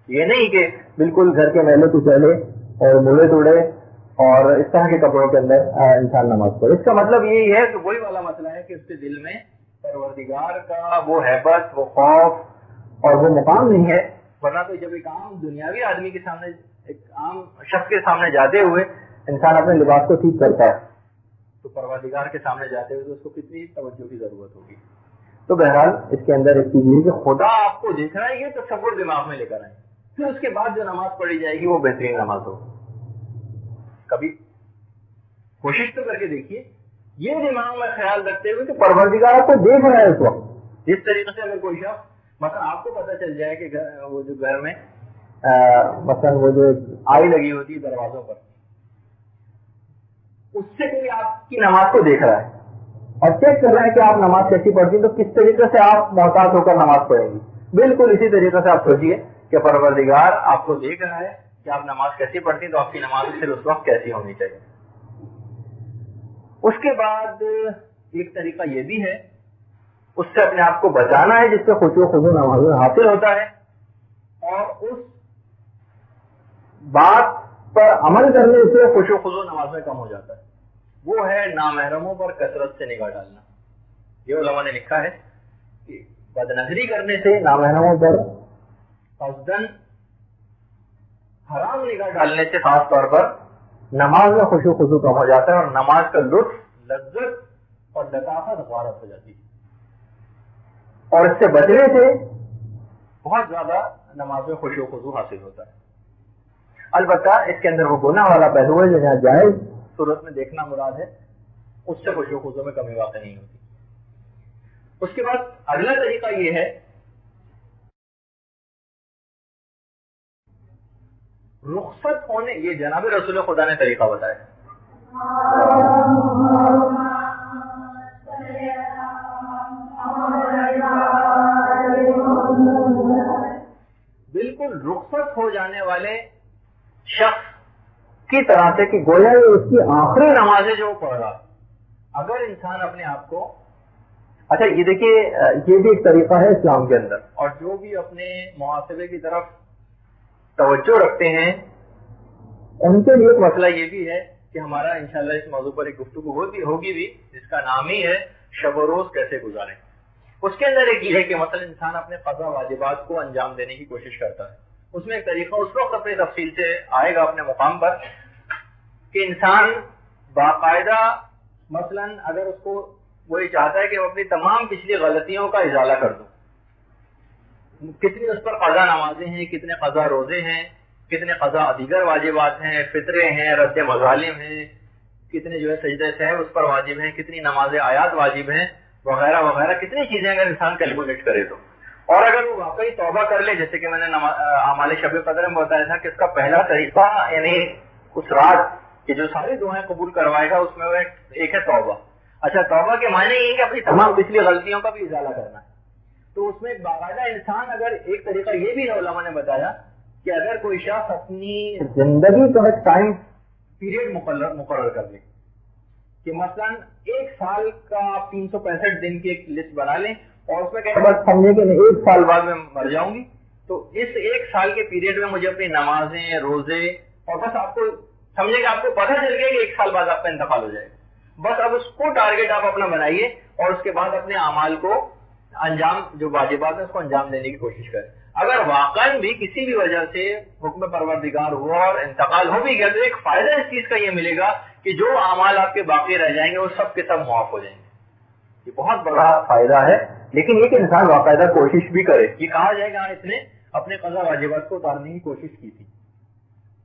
یہ نہیں کہ بالکل گھر کے میلے کچیلے اور مڑے توڑے اور اس طرح کے کپڑوں کے اندر انسان نماز پڑھے. اس کا مطلب یہی ہے کہ وہی والا مسئلہ ہے کہ اس کے دل میں پروردگار کا وہ ہیبت, وہ خوف اور وہ مقام نہیں ہے. ورنہ تو جب ایک عام دنیاوی آدمی کے سامنے, ایک عام شخص کے سامنے جاتے ہوئے انسان اپنے لباس کو ٹھیک کرتا ہے, تو پروردگار کے سامنے جاتے ہوئے تو اس کو کتنی توجہ کی ضرورت ہوگی. تو بہرحال اس کے اندر ایک چیز یہ کہ خدا آپ کو دیکھ رہا ہے, یہ تصور دماغ میں لے کر آئیں, پھر اس کے بعد جو نماز پڑھی جائے گی وہ بہترین نماز ہو. کبھی کوشش تو کر کے دیکھیے یہ دماغ میں خیال رکھتے ہوئے کہ پروردگار آپ کو دیکھ رہا ہے اس وقت. جس طریقے سے اگر کوئی شخص مثلا آپ کو پتہ چل جائے کہ وہ جو گھر میں مثلا وہ جو آئی لگی ہوتی ہے دروازوں پر, اس سے کوئی آپ کی نماز کو دیکھ رہا ہے اور چیک کر رہا ہے کہ آپ نماز کیسی پڑھتی ہیں, تو کس طریقے سے آپ محتاط ہو کر نماز پڑھیں گی. بالکل اسی طریقے سے آپ سوچیے کہ پروردگار آپ کو دیکھ رہا ہے کہ آپ نماز کیسی پڑھتی ہیں, تو آپ کی نماز پھر اس وقت کیسی ہونی چاہیے. اس کے بعد ایک طریقہ یہ بھی ہے اس سے اپنے آپ کو بچانا ہے جس سے خشوع و خضوع نماز میں حاصل ہوتا ہے, اور اس بات پر عمل کرنے سے خشوع و خضوع نماز میں کم ہو جاتا ہے. وہ ہے نامحرموں پر کثرت سے نگاہ ڈالنا. یہ علماء نے لکھا ہے کہ بدنظری کرنے سے, نامحرموں پر قصدن حرام نگاہ ڈالنے سے خاص طور پر نماز میں خشوع و خضوع کم ہو جاتا ہے, اور نماز کا لطف, لذت اور لطافت غارت ہو جاتی ہے. اور اس سے بچنے سے بہت زیادہ نماز میں خشوع و خضوع حاصل ہوتا ہے. البتہ اس کے اندر وہ گناہ والا پہلو ہے جو یہاں جائز صورت میں دیکھنا مراد ہے, اس سے خشوع و خضوع میں کمی واقع نہیں ہوتی. اس کے بعد اگلا طریقہ یہ ہے رخصت ہونے, یہ جناب رسول خدا نے طریقہ بتایا. بالکل رخصت ہو جانے والے شخص کی طرح سے کہ گویا یہ اس کی آخری نماز ہے جو وہ پڑھ رہا. اگر انسان اپنے آپ کو, اچھا یہ دیکھیے یہ بھی ایک طریقہ ہے اسلام کے اندر, اور جو بھی اپنے محاسبے کی طرف توجہ رکھتے ہیں ان کے لیے ایک مسئلہ یہ بھی ہے کہ ہمارا انشاءاللہ اس موضوع پر ایک گفتگو ہوگی بھی جس کا نام ہی ہے شب و روز کیسے گزاریں. اس کے اندر ایک یہ ہے کہ مثلا انسان اپنے قضا واجبات کو انجام دینے کی کوشش کرتا ہے. اس میں ایک طریقہ اس وقت اپنی تفصیل سے آئے گا اپنے مقام پر کہ انسان باقاعدہ مثلا اگر اس کو وہ یہ چاہتا ہے کہ وہ اپنی تمام پچھلی غلطیوں کا ازالہ کر دو, کتنی اس پر قضا نمازیں ہیں, کتنے قضا روزے ہیں, کتنے قضا دیگر واجبات ہیں, فطرے ہیں, رد مظالم ہیں, کتنے جو ہے سجدہ سہو اس پر واجب ہیں, کتنی نماز آیات واجب ہیں, وغیرہ وغیرہ, کتنی چیزیں اگر انسان کیلکولیٹ کرے تو. اور اگر وہ واقعی توبہ کر لے, جیسے کہ میں نے اعمال شب قدر میں بتایا تھا کہ اس کا پہلا طریقہ یعنی اس رات کہ جو ساری دعائیں قبول کروائے گا اس میں وہ ایک ہے توبہ. اچھا توبہ کے معنی یہ ہے کہ اپنی تمام پچھلی غلطیوں کا بھی ازالہ کرنا ہے. تو اس میں باقاعدہ انسان, اگر ایک طریقہ یہ بھی ہے علماء نے بتایا کہ اگر کوئی شخص اپنی زندگی کا ایک ٹائم پیریڈ مقرر کر لے کہ مثلا ایک سال کا 365 دن کی ایک لسٹ بنا لیں اور اس میں کہ بس سمجھے کہ میں ایک سال بعد میں مر جاؤں گی, تو اس ایک سال کے پیریڈ میں مجھے اپنی نمازیں, روزے, اور بس آپ کو سمجھے کہ آپ کو پتہ چل گیا کہ ایک سال بعد آپ کا انتقال ہو جائے گا, بس اب اس کو ٹارگیٹ آپ اپنا بنائیے اور اس کے بعد اپنے اعمال کو انجام, جو واجبات ہیں اس کو انجام دینے کی کوشش کریں. اگر واقعا بھی کسی بھی وجہ سے حکم پروردگار ہوا اور انتقال ہو بھی گیا تو ایک فائدہ اس چیز کا یہ ملے گا کہ جو اعمال آپ کے باقی رہ جائیں گے وہ سب کے سب معاف ہو جائیں گے. یہ بہت بڑا فائدہ ہے, لیکن یہ کہ انسان باقاعدہ کوشش بھی کرے. یہ کہا جائے گا اس نے اپنے قضا واجبات کو اتارنے کی کوشش کی تھی.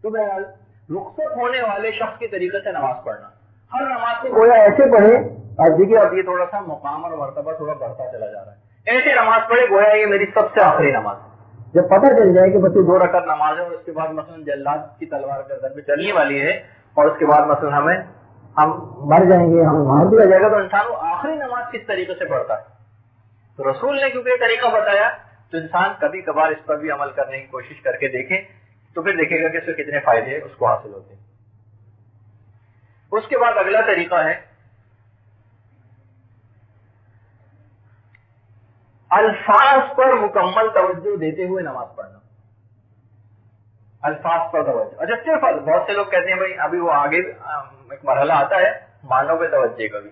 تو بہرحال رخصت ہونے والے شخص کے طریقے سے نماز پڑھنا, ہر نماز کو گویا ایسے پڑھے, اور دیکھیے اب یہ تھوڑا سا مقام اور مرتبہ تھوڑا بڑھتا چلا جا رہا ہے, ایسے نماز پڑھے گویا یہ میری سب سے آخری نماز ہے. جب پتہ چل جائے کہ بس 2 رکعت نماز ہے اور اس کے بعد مثلا جلاد کی تلوار گردن پہ چلنے والی ہے اور اس کے بعد مثلا ہم مر جائیں گے, ہمیں مار دیا جائے گا, تو انسان وہ آخری نماز کس طریقے سے پڑھتا ہے. تو رسول نے کیونکہ یہ طریقہ بتایا تو انسان کبھی کبھار اس پر بھی عمل کرنے کی کوشش کر کے دیکھے تو پھر دیکھے گا کہ اس سے کتنے فائدے اس کو حاصل ہوتے ہیں۔ اس کے بعد اگلا طریقہ ہے الفاظ پر مکمل توجہ دیتے ہوئے نماز پڑھنا۔ الفاظ پر توجہ، اچھا صرف بہت سے لوگ کہتے ہیں بھائی ابھی وہ آگے ایک مرحلہ آتا ہے معنوں پہ توجہ کا بھی،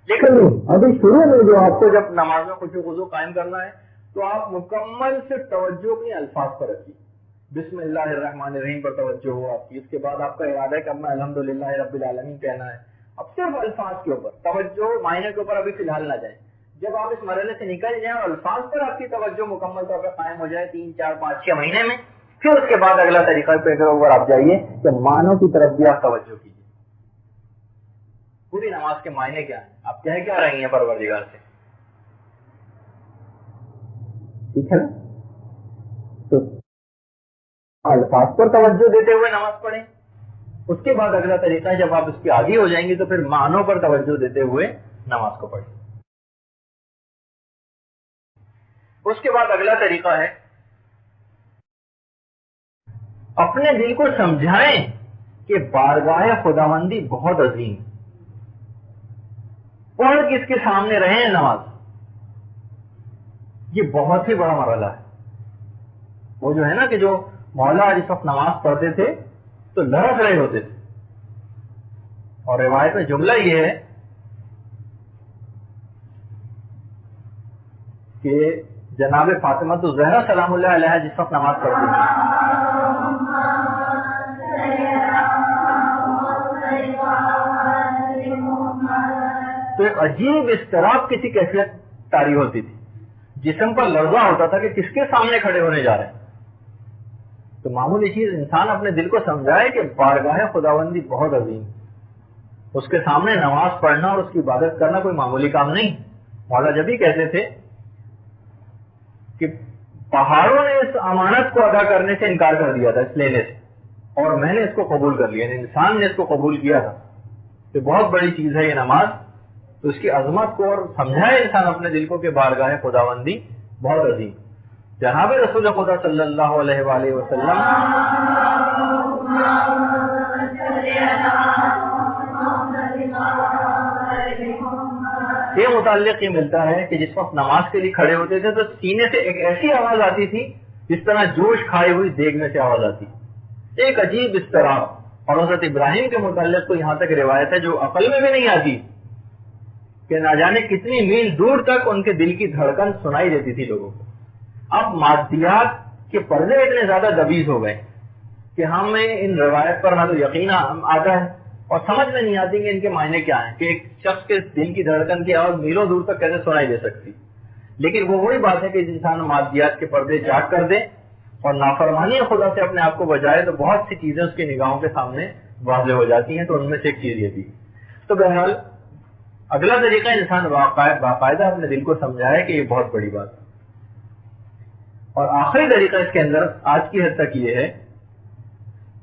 لیکن ابھی شروع میں جو آپ کو جب نماز میں خشوع و خضوع قائم کرنا ہے تو آپ مکمل سے توجہ اپنے الفاظ پر رکھیے۔ بسم اللہ الرحمن الرحیم پر توجہ ہو آپ کی، اس کے بعد آپ کا ارادہ ہے کہ اب میں الحمدللہ رب العالمین کہنا ہے۔ اب صرف الفاظ کے اوپر توجہ، معنی کے اوپر ابھی فی الحال نہ جائیں۔ جب آپ اس مرحلے سے نکل جائیں اور الفاظ پر آپ کی توجہ مکمل طور پر قائم ہو جائے 3 4 5 6 مہینے میں، پھر اس کے بعد اگلا طریقہ پہ اوپر آپ جائیے کہ معنوں کی طرف بھی آپ توجہ کیجیے۔ پوری نماز کے معنی کیا ہیں، آپ کہہ کیا رہی ہیں پروردگار سے، ٹھیک ہے نا؟ تو الفاظ پر توجہ دیتے ہوئے نماز پڑھیں۔ اس کے بعد اگلا طریقہ ہے جب آپ اس کی عادی ہو جائیں گے تو پھر معنوں پر توجہ دیتے ہوئے نماز کو پڑھیں۔ اس کے بعد اگلا طریقہ ہے اپنے دل کو سمجھائیں کہ بارگاہ خداوندی بہت عظیم، پڑھ کس کے سامنے رہے ہیں نماز، یہ بہت ہی بڑا مرحلہ ہے۔ وہ جو ہے نا کہ جو مولا جس وقت نماز پڑھتے تھے تو لرز رہے ہوتے تھے، اور روایت میں جملہ یہ ہے کہ جناب فاطمہ تو زہرا سلام اللہ علیہ جس وقت نماز پڑھتی تھی تو ایک عجیب اضطراب کسی کیفیت طاری ہوتی تھی، جسم پر لرزہ ہوتا تھا کہ کس کے سامنے کھڑے ہونے جا رہے ہیں۔ تو معمولی چیز انسان اپنے دل کو سمجھائے کہ بارگاہ خداوندی بہت عظیم، اس کے سامنے نماز پڑھنا اور اس کی عبادت کرنا کوئی معمولی کام نہیں۔ مولا جب ہی کہتے تھے کہ پہاڑوں نے اس امانت کو ادا کرنے سے انکار کر دیا تھا، اس لینے سے، اور میں نے اس کو قبول کر لیا، یعنی انسان نے اس کو قبول کیا تھا، تو بہت بڑی چیز ہے یہ نماز۔ تو اس کی عظمت کو اور سمجھائے انسان اپنے دل کو کہ بارگاہ خداوندی بہت عظیم۔ جناب رسول خدا صلی اللہ علیہ وآلہ وسلم کے متعلق یہ ملتا ہے کہ جس وقت نماز کے لیے کھڑے ہوتے تھے تو سینے سے ایک ایسی آواز آتی تھی جس طرح جوش کھائی ہوئی دیگ میں سے آواز آتی، ایک عجیب اضطراب۔ اور حضرت ابراہیم کے متعلق تو یہاں تک روایت ہے جو عقل میں بھی نہیں آتی کہ نہ جانے کتنی میل دور تک ان کے دل کی دھڑکن سنائی دیتی تھی لوگوں کو۔ اب مادیات کے پردے اتنے زیادہ دبیز ہو گئے کہ ہمیں ان روایت پر نہ تو یقین آتا ہے اور سمجھ میں نہیں آتی کہ ان کے معنی کیا ہیں، کہ ایک شخص کے دل کی دھڑکن کی آواز میلوں دور تک کیسے سنائی دے سکتی۔ لیکن وہ وہی بات ہے کہ انسان مادیات کے پردے چاک کر دے اور نافرمانی خدا سے اپنے آپ کو بچائے تو بہت سی چیزیں اس کی نگاہوں کے سامنے واضح ہو جاتی ہیں۔ تو ان میں سے ایک چیز یہ تھی۔ تو بہرحال اگلا طریقہ انسان باقاعدہ اپنے دل کو سمجھائے کہ یہ بہت بڑی بات ہے۔ اور آخری طریقہ اس کے اندر آج کی حد تک یہ ہے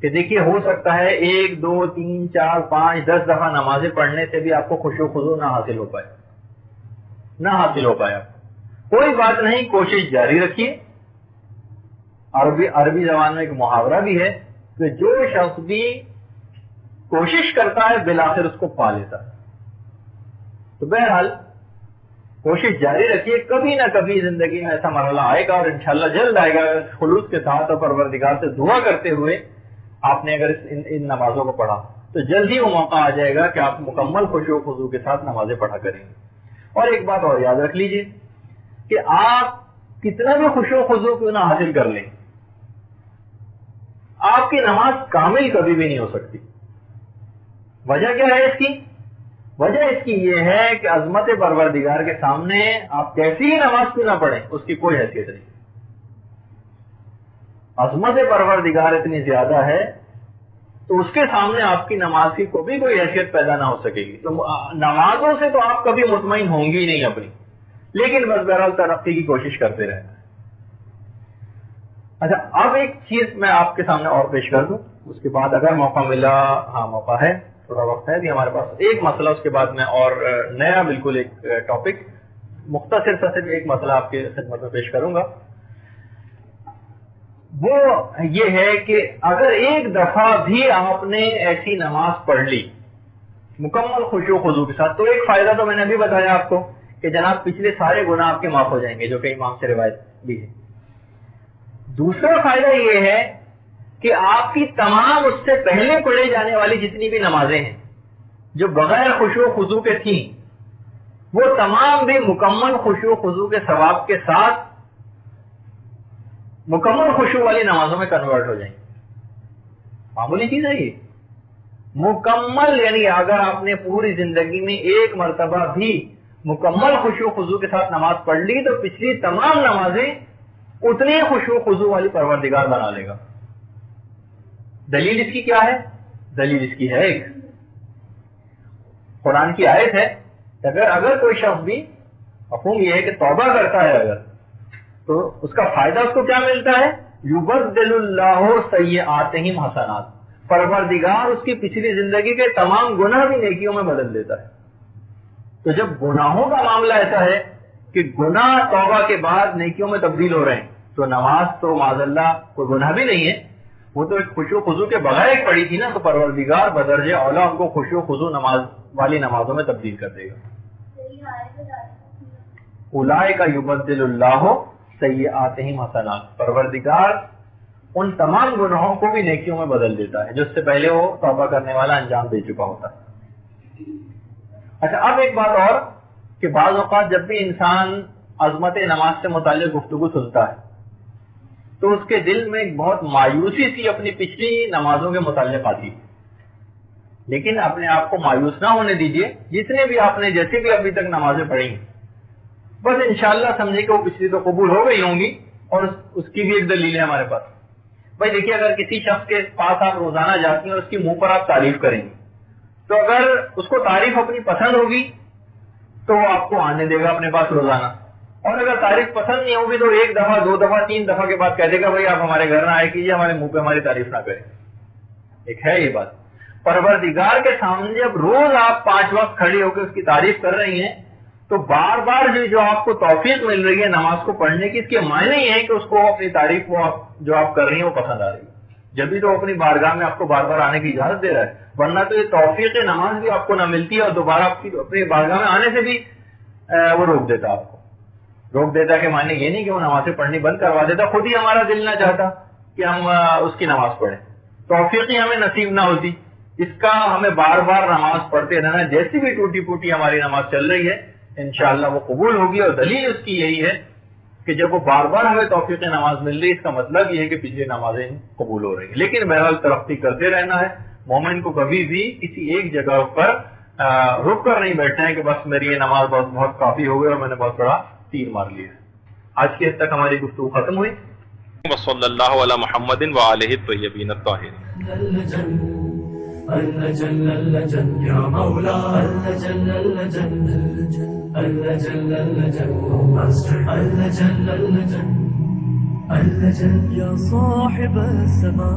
کہ دیکھیے ہو سکتا ہے 1 2 3 4 5 10 دفعہ نمازیں پڑھنے سے بھی آپ کو خشوع و خضوع نہ حاصل ہو پائے آپ، کوئی بات نہیں، کوشش جاری رکھیے۔ عربی زبان میں ایک محاورہ بھی ہے کہ جو شخص بھی کوشش کرتا ہے بالآخر اس کو پا لیتا ہے۔ تو بہرحال کوشش جاری رکھیے، کبھی نہ کبھی زندگی میں ایسا مرحلہ آئے گا اور انشاءاللہ جلد آئے گا۔ خلوص کے ساتھ اور پروردگار سے دعا کرتے ہوئے آپ نے اگر ان نمازوں کو پڑھا تو جلد ہی وہ موقع آ جائے گا کہ آپ مکمل خشوع و خضوع کے ساتھ نمازیں پڑھا کریں گے۔ اور ایک بات اور یاد رکھ لیجئے کہ آپ کتنا بھی خشوع و خضوع کیوں نہ حاصل کر لیں، آپ کی نماز کامل کبھی بھی نہیں ہو سکتی۔ وجہ کیا ہے اس کی؟ وجہ اس کی یہ ہے کہ عظمت پروردگار کے سامنے آپ کیسی ہی نماز کیوں نہ پڑھیں اس کی کوئی حیثیت نہیں۔ عظمت پروردگار اتنی زیادہ ہے تو اس کے سامنے آپ کی نماز کی کوئی حیثیت پیدا نہ ہو سکے گی۔ تو نمازوں سے تو آپ کبھی مطمئن ہوں گی نہیں اپنی، لیکن بس بہرحال ترقی کی کوشش کرتے رہنا۔ اچھا، اب ایک چیز میں آپ کے سامنے اور پیش کر دوں، اس کے بعد اگر موقع ملا، ہاں موقع ہے، تھوڑا وقت ہے بھی ہمارے پاس، ایک مسئلہ اس کے بعد میں اور نیا بالکل ایک ٹاپک مختصر سا صرف ایک مسئلہ آپ کی خدمت میں پیش کروں گا. وہ یہ ہے کہ اگر ایک دفعہ بھی آپ نے ایسی نماز پڑھ لی مکمل خشوع و خضوع کے ساتھ، تو ایک فائدہ تو میں نے ابھی بتایا آپ کو کہ جناب پچھلے سارے گناہ آپ کے معاف ہو جائیں گے، جو کہ امام سے روایت بھی ہے. دوسرا فائدہ یہ ہے کہ آپ کی تمام اس سے پہلے پڑھے جانے والی جتنی بھی نمازیں ہیں جو بغیر خشوع و خضوع کے تھیں، وہ تمام بھی مکمل خشوع و خضوع کے ثواب کے ساتھ مکمل خشوع والی نمازوں میں کنورٹ ہو جائیں گے. معمولی چیز ہے یہ، مکمل، یعنی اگر آپ نے پوری زندگی میں ایک مرتبہ بھی مکمل خشوع و خضوع کے ساتھ نماز پڑھ لی تو پچھلی تمام نمازیں اتنی خشوع و خضوع والی پروردگار بنا لے گا. دلیل اس کی کیا ہے؟ دلیل اس کی ہے ایک قرآن کی آیت ہے کہ اگر کوئی شخص بھی، مفہوم یہ ہے کہ توبہ کرتا ہے اگر، تو اس کا فائدہ اس کو کیا ملتا ہے؟ یبدل اللہ سیئاتہم حسنات، پروردگار اس کی پچھلی زندگی کے تمام گناہ بھی نیکیوں میں بدل دیتا ہے. تو جب گناہوں کا معاملہ ایسا ہے کہ گناہ توبہ کے بعد نیکیوں میں تبدیل ہو رہے ہیں، تو نماز تو معاذ اللہ کوئی گناہ بھی نہیں ہے، وہ تو ایک خشوع و خضوع کے بغیر ایک پڑھی تھی نا، تو پروردگار بدرجہ اولا ان کو خشوع و خضوع نماز والی نمازوں میں تبدیل کر دے گا. اولئک یبدل اللہ سیئاتہم حسنات، پروردگار ان تمام گناہوں کو بھی نیکیوں میں بدل دیتا ہے جو اس سے پہلے وہ توبہ کرنے والا انجام دے چکا ہوتا ہے. اچھا، اب ایک بات اور کہ بعض اوقات جب بھی انسان عظمت نماز سے متعلق گفتگو سنتا ہے تو اس کے دل میں ایک بہت مایوسی سی اپنی پچھلی نمازوں کے متعلق آتی ہے. لیکن اپنے آپ کو مایوس نہ ہونے دیجیے، جتنے بھی آپ نے جیسے بھی ابھی تک نمازیں پڑھی ہیں بس انشاءاللہ سمجھے کہ وہ پچھلی تو قبول ہو گئی ہوں گی، اور اس کی بھی ایک دلیل ہے ہمارے پاس. بھائی دیکھیے، اگر کسی شخص کے پاس آپ روزانہ جاتی ہیں اور اس کی منہ پر آپ تعریف کریں گے، تو اگر اس کو تعریف اپنی پسند ہوگی تو وہ آپ کو آنے دے گا اپنے پاس روزانہ، اور اگر تعریف پسند نہیں ہوگی تو ایک دفعہ، دو دفعہ، تین دفعہ کے بعد کہہ دے گا بھائی آپ ہمارے گھر نہ آئے کیجیے، ہمارے منہ پہ ہماری تعریف نہ کریں. ایک ہے یہ بات. پروردگار کے سامنے جب روز آپ 5 وقت کھڑی ہو کے اس کی تعریف کر رہی ہیں تو بار بار جو آپ کو توفیق مل رہی ہے نماز کو پڑھنے کی، اس کے معنی یہ ہے کہ اس کو اپنی تعریف جو آپ کر رہی ہیں وہ پسند آ رہی ہے. جبھی تو اپنی بارگاہ میں آپ کو بار بار آنے کی اجازت دے رہا ہے، ورنہ تو یہ توفیق نماز بھی آپ کو نہ ملتی ہے اور دوبارہ آپ کی اپنی بارگاہ میں آنے سے بھی وہ روک دیتا. آپ کو روک دیتا کہ معنی یہ نہیں کہ وہ نمازیں پڑھنی بند کروا دیتا، خود ہی ہمارا دل نہ چاہتا کہ ہم اس کی نماز پڑھیں، توفیق ہی ہمیں نصیب نہ ہوتی. اس کا ہمیں بار بار نماز پڑھتے رہنا، جیسی بھی ٹوٹی پوٹی ہماری نماز چل رہی ہے انشاءاللہ وہ قبول ہوگی. اور دلیل اس کی یہی ہے کہ جب وہ بار بار ہمیں توفیق نماز مل رہی ہے، اس کا مطلب یہ ہے کہ پچھلی نمازیں قبول ہو رہی ہیں. لیکن بہرحال ترقی کرتے رہنا ہے. مومن کو کبھی بھی کسی ایک جگہ پر رک کر نہیں بیٹھنا ہے کہ بس میری یہ نماز بہت کافی ہو گئی اور میں نے بہت بڑا تیر مار لیا. آج کی حد تک ہماری گفتگو ختم ہوئی. وصلی اللہ علی محمد وآلہ الطیبین الطاہرین. اللجن اللجن يا مولا اللجن اللجن اللجن اللجن اللجن اللجن اللجن يا صاحب السماء